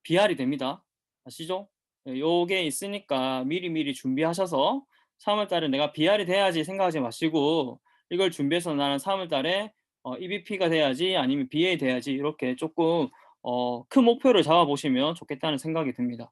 BR이 됩니다. 아시죠? 예, 요게 있으니까 미리미리 준비하셔서 3월 달에 내가 BR이 돼야지 생각하지 마시고 이걸 준비해서 나는 3월 달에 EBP가 돼야지 아니면 BA 돼야지 이렇게 조금 큰 목표를 잡아보시면 좋겠다는 생각이 듭니다.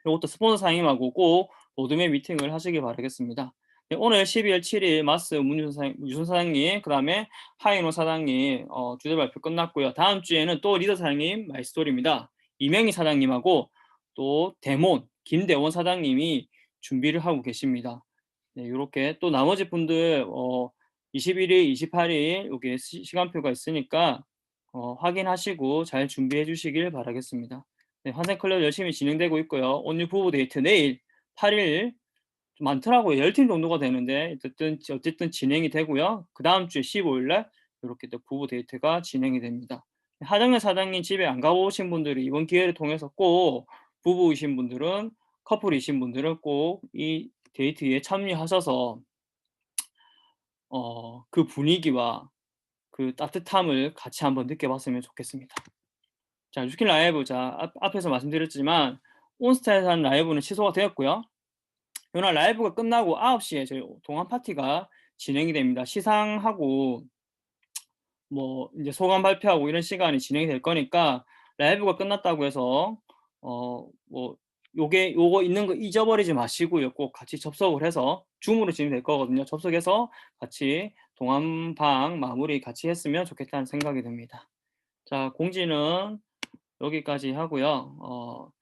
이것도 스폰서 사장님하고 꼭 로드맵 미팅을 하시기 바라겠습니다. 네, 오늘 12월 7일 마스 문유선 사장님, 그 다음에 하인호 사장님 주제 발표 끝났고요. 다음 주에는 또 리더 사장님 마이스토리입니다. 이명희 사장님하고 또 대몬 김대원 사장님이 준비를 하고 계십니다. 네, 이렇게 또 나머지 분들 21일, 28일 여기 시간표가 있으니까 확인하시고 잘 준비해 주시길 바라겠습니다. 네, 환생클럽 열심히 진행되고 있고요. 오늘 부부 데이트 내일 8일 좀 많더라고요. 10팀 정도가 되는데 어쨌든 진행이 되고요. 그 다음 주에 15일 날 이렇게 또 부부 데이트가 진행이 됩니다. 하정래 사장님 집에 안 가보신 분들이 이번 기회를 통해서 꼭 부부이신 분들은 커플이신 분들은 꼭 이 데이트에 참여하셔서 그 분위기와 그 따뜻함을 같이 한번 느껴봤으면 좋겠습니다. 자, 유스킨 라이브, 자, 앞에서 말씀드렸지만 온스타에서 하는 라이브는 취소가 되었고요. 오늘 라이브가 끝나고 9시에 저희 동안 파티가 진행이 됩니다. 시상하고 뭐 이제 소감 발표하고 이런 시간이 진행이 될 거니까 라이브가 끝났다고 해서 뭐 요거 있는 거 잊어버리지 마시고요. 꼭 같이 접속을 해서 줌으로 진행될 거거든요. 접속해서 같이 동안방 마무리 같이 했으면 좋겠다는 생각이 듭니다. 자, 공지는 여기까지 하고요.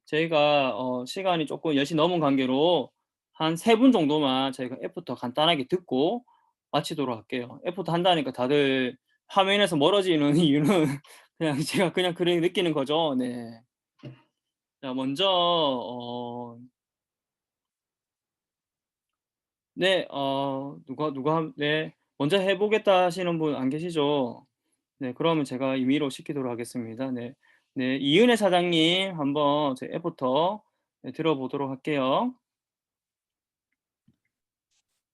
저희가 시간이 조금 10시 넘은 관계로 한 3분 정도만 저희가 애프터 간단하게 듣고 마치도록 할게요. 애프터 한다니까 다들 화면에서 멀어지는 이유는 그냥 제가 그냥 그렇게 느끼는 거죠. 네. 자, 먼저 네, 네, 먼저 해보겠다 하시는 분 안 계시죠? 네, 그러면 제가 임의로 시키도록 하겠습니다. 네, 네, 이은혜 사장님 한번 제 애프터 네, 들어보도록 할게요.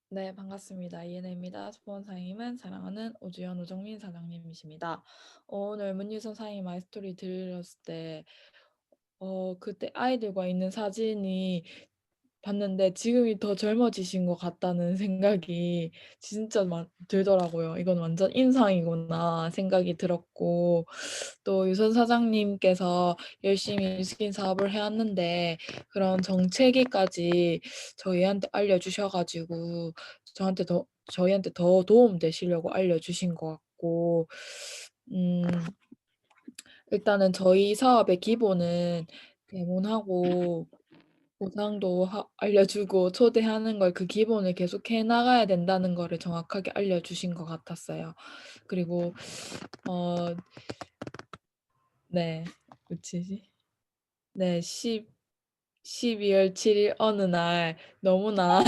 네, 반갑습니다. 이은혜입니다. 스폰사님은 사랑하는 오주연 오정민 사장님이십니다. 오늘 문유선 사장님 마이스토리 들었을 때 그때 아이들과 있는 사진이 봤는데 지금이 더 젊어지신 것 같다는 생각이 진짜 들더라고요. '이건 완전 인상이구나.' 생각이 들었고 또 유선 사장님께서 열심히 뉴스킨 사업을 해 왔는데 그런 정체기까지 저희한테 알려주셔 가지고 저희한테 더 도움 되시려고 알려주신 것 같고 일단은 저희 사업의 기본은 대본하고 보상도 알려주고 초대하는 걸 그 기본을 계속해 나가야 된다는 거를 정확하게 알려주신 것 같았어요. 그리고 네. 며칠이지? 네. 12월 7일 어느 날 너무나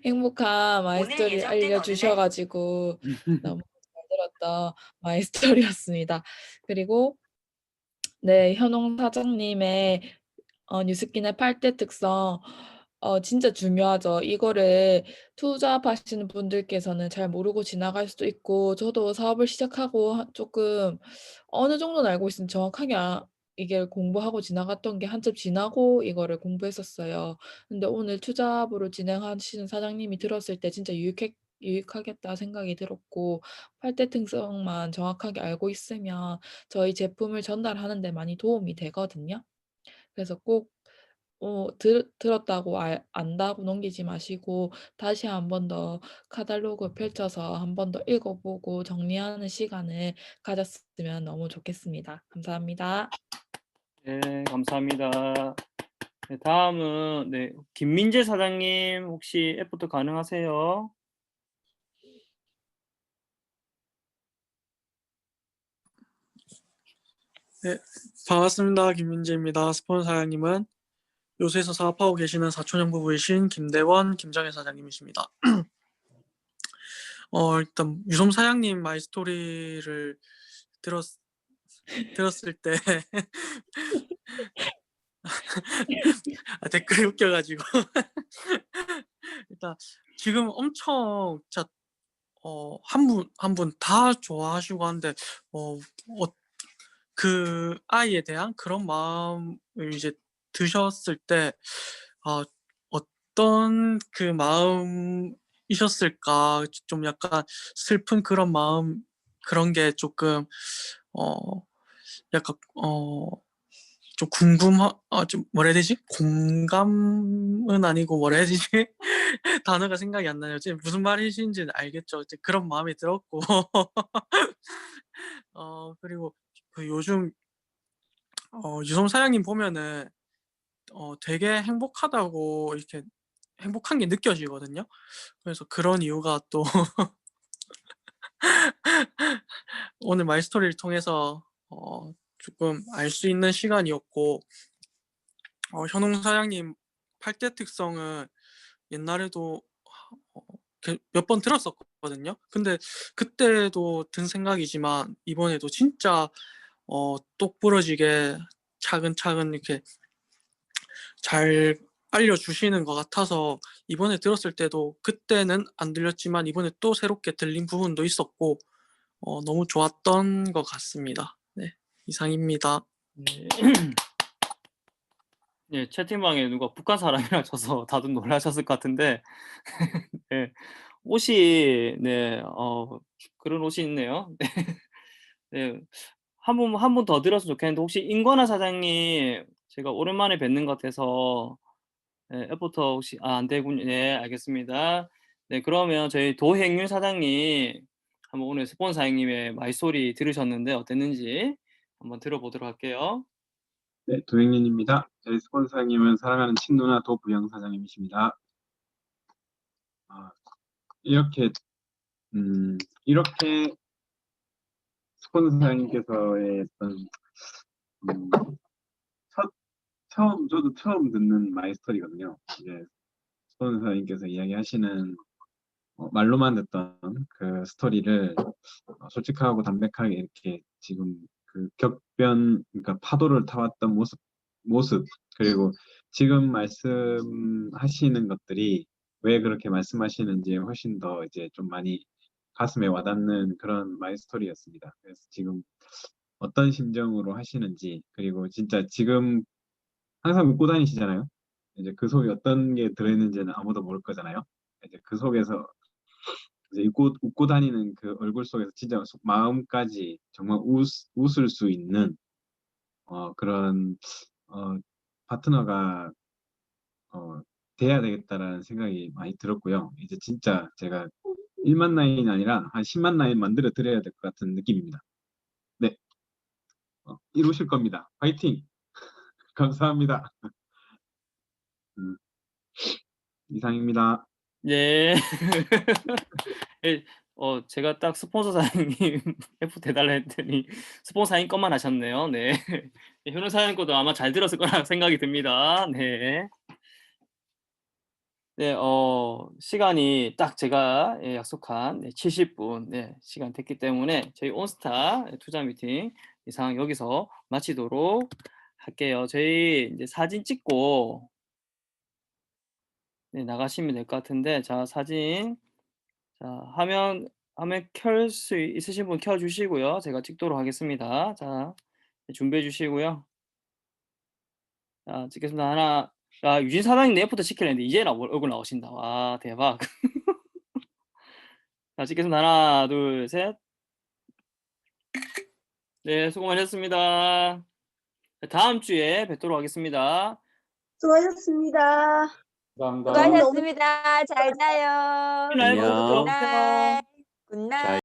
행복한 마이스토리를 알려주셔 가지고 너무 잘 들었던 마이스토리였습니다. 그리고 네. 현홍 사장님의 뉴스킨의 8대 특성 진짜 중요하죠. 이거를 투잡하시는 분들께서는 잘 모르고 지나갈 수도 있고 저도 사업을 시작하고 쪼끔 어느 정도는 알고 있으면 정확하게 이게 공부하고 지나갔던 게 한참 지나고 이거를 공부했었어요. 근데 오늘 투잡으로 진행하시는 사장님이 들었을 때 진짜 유익하겠다 생각이 들었고 8대 특성만 정확하게 알고 있으면 저희 제품을 전달하는 데 많이 도움이 되거든요. 그래서 꼭 들었다고 안다고 넘기지 마시고 다시 한 번 더 카탈로그 펼쳐서 한 번 더 읽어 보고 정리하는 시간을 가졌으면 너무 좋겠습니다. 감사합니다. 네, 감사합니다. 네, 다음은 네, 김민재 사장님 혹시 애프터 가능하세요? 네, 반갑습니다. 김민재입니다. 스폰서 사장님은 요새에서 사업하고 계시는 사촌형 부부이신 김대원, 김정혜 사장님이십니다. 일단 유솜 사장님 마이스토리를 들었을 때 댓글이 웃겨가지고 일단 지금 엄청 진짜 한 분 다 좋아하시고 하는데 그 아이에 대한 그런 마음을 이제 드셨을 때 어떤 그 마음이셨을까? 좀 약간 슬픈 그런 마음 그런 게 조금 약간 좀 좀 뭐라 해야 되지? 공감은 아니고 뭐라 해야 되지? 단어가 생각이 안 나요. 지금 무슨 말이신지는 알겠죠. 이제 그런 마음이 들었고 그리고 그 요즘 유성 사장님 보면은 되게 행복하다고 이렇게 행복한 게 느껴지거든요. 그래서 그런 이유가 또 오늘 마이스토리를 통해서 조금 알 수 있는 시간이었고 현웅 사장님 8대 특성은 옛날에도 몇 번 들었었거든요. 근데 그때도 든 생각이지만 이번에도 진짜 똑부러지게 차근차근 이렇게 잘 알려주시는 것 같아서 이번에 들었을 때도 그때는 안 들렸지만 이번에 또 새롭게 들린 부분도 있었고 너무 좋았던 것 같습니다. 네, 이상입니다. 네. 예, 채팅방에 누가 북한 사람이라 쳐서 다들 놀라셨을 것 같은데 네, 옷이 네, 그런 옷이 있네요. 네. 네. 한 분 더 들었으면 좋겠는데 혹시 임권아 사장님 제가 오랜만에 뵙는 것 같아서 네, 애프터 혹시 안 되군요. 네, 알겠습니다. 네, 그러면 저희 도행윤 사장님 한번 오늘 스폰서 사장님의 말소리 들으셨는데 어땠는지 한번 들어보도록 할게요. 네, 도행린입니다. 저희 스폰서님은 사랑하는 친누나 도부영 사장님이십니다. 이렇게 스폰서님께서의 어떤 저도 처음 듣는 마이스터리거든요. 이제 스폰서님께서 이야기하시는 말로만 듣던 그 스토리를 솔직하고 담백하게 이렇게 지금 그 그러니까 파도를 타왔던 모습 그리고 지금 말씀하시는 것들이 왜 그렇게 말씀하시는지 훨씬 더 이제 좀 많이 가슴에 와닿는 그런 마이스토리였습니다. 그래서 지금 어떤 심정으로 하시는지 그리고 진짜 지금 항상 웃고 다니시잖아요. 이제 그 속에 어떤 게 들어있는지는 아무도 모를 거잖아요. 이제 그 속에서 이제 웃고 다니는 그 얼굴 속에서 진짜 마음까지 정말 웃을 수 있는 그런 파트너가 돼야 되겠다라는 생각이 많이 들었고요. 이제 진짜 제가 1만 라인이 아니라 한 10만 라인 만들어 드려야 될 것 같은 느낌입니다. 네, 이루실 겁니다. 화이팅! 감사합니다. 이상입니다. 네. 예, 제가 딱 스폰서 사장님 F 대달라 했더니 스폰서 사장님 것만 하셨네요. 네. 현우 사장님 것도 아마 잘 들었을 거라 생각이 듭니다. 네. 네, 시간이 딱 제가 약속한 70분 시간 됐기 때문에 저희 온스타 투자 미팅 이상 여기서 마치도록 할게요. 저희 이제 사진 찍고 나가시면 될 것 같은데, 자, 사진, 자, 화면 켤 수 있으신 분 켜주시고요. 제가 찍도록 하겠습니다. 자, 준비해 주시고요. 자, 찍겠습니다. 하나, 야, 유진 사장님 내일부터 시키려는데 이제 얼굴 나오신다. 와, 대박. 자, 찍겠습니다. 하나, 둘, 셋. 네, 수고 많으셨습니다. 다음 주에 뵙도록 하겠습니다. 수고하셨습니다. 수고하셨습니다. 잘 자요. 안녕. 굿나잇. 굿나잇.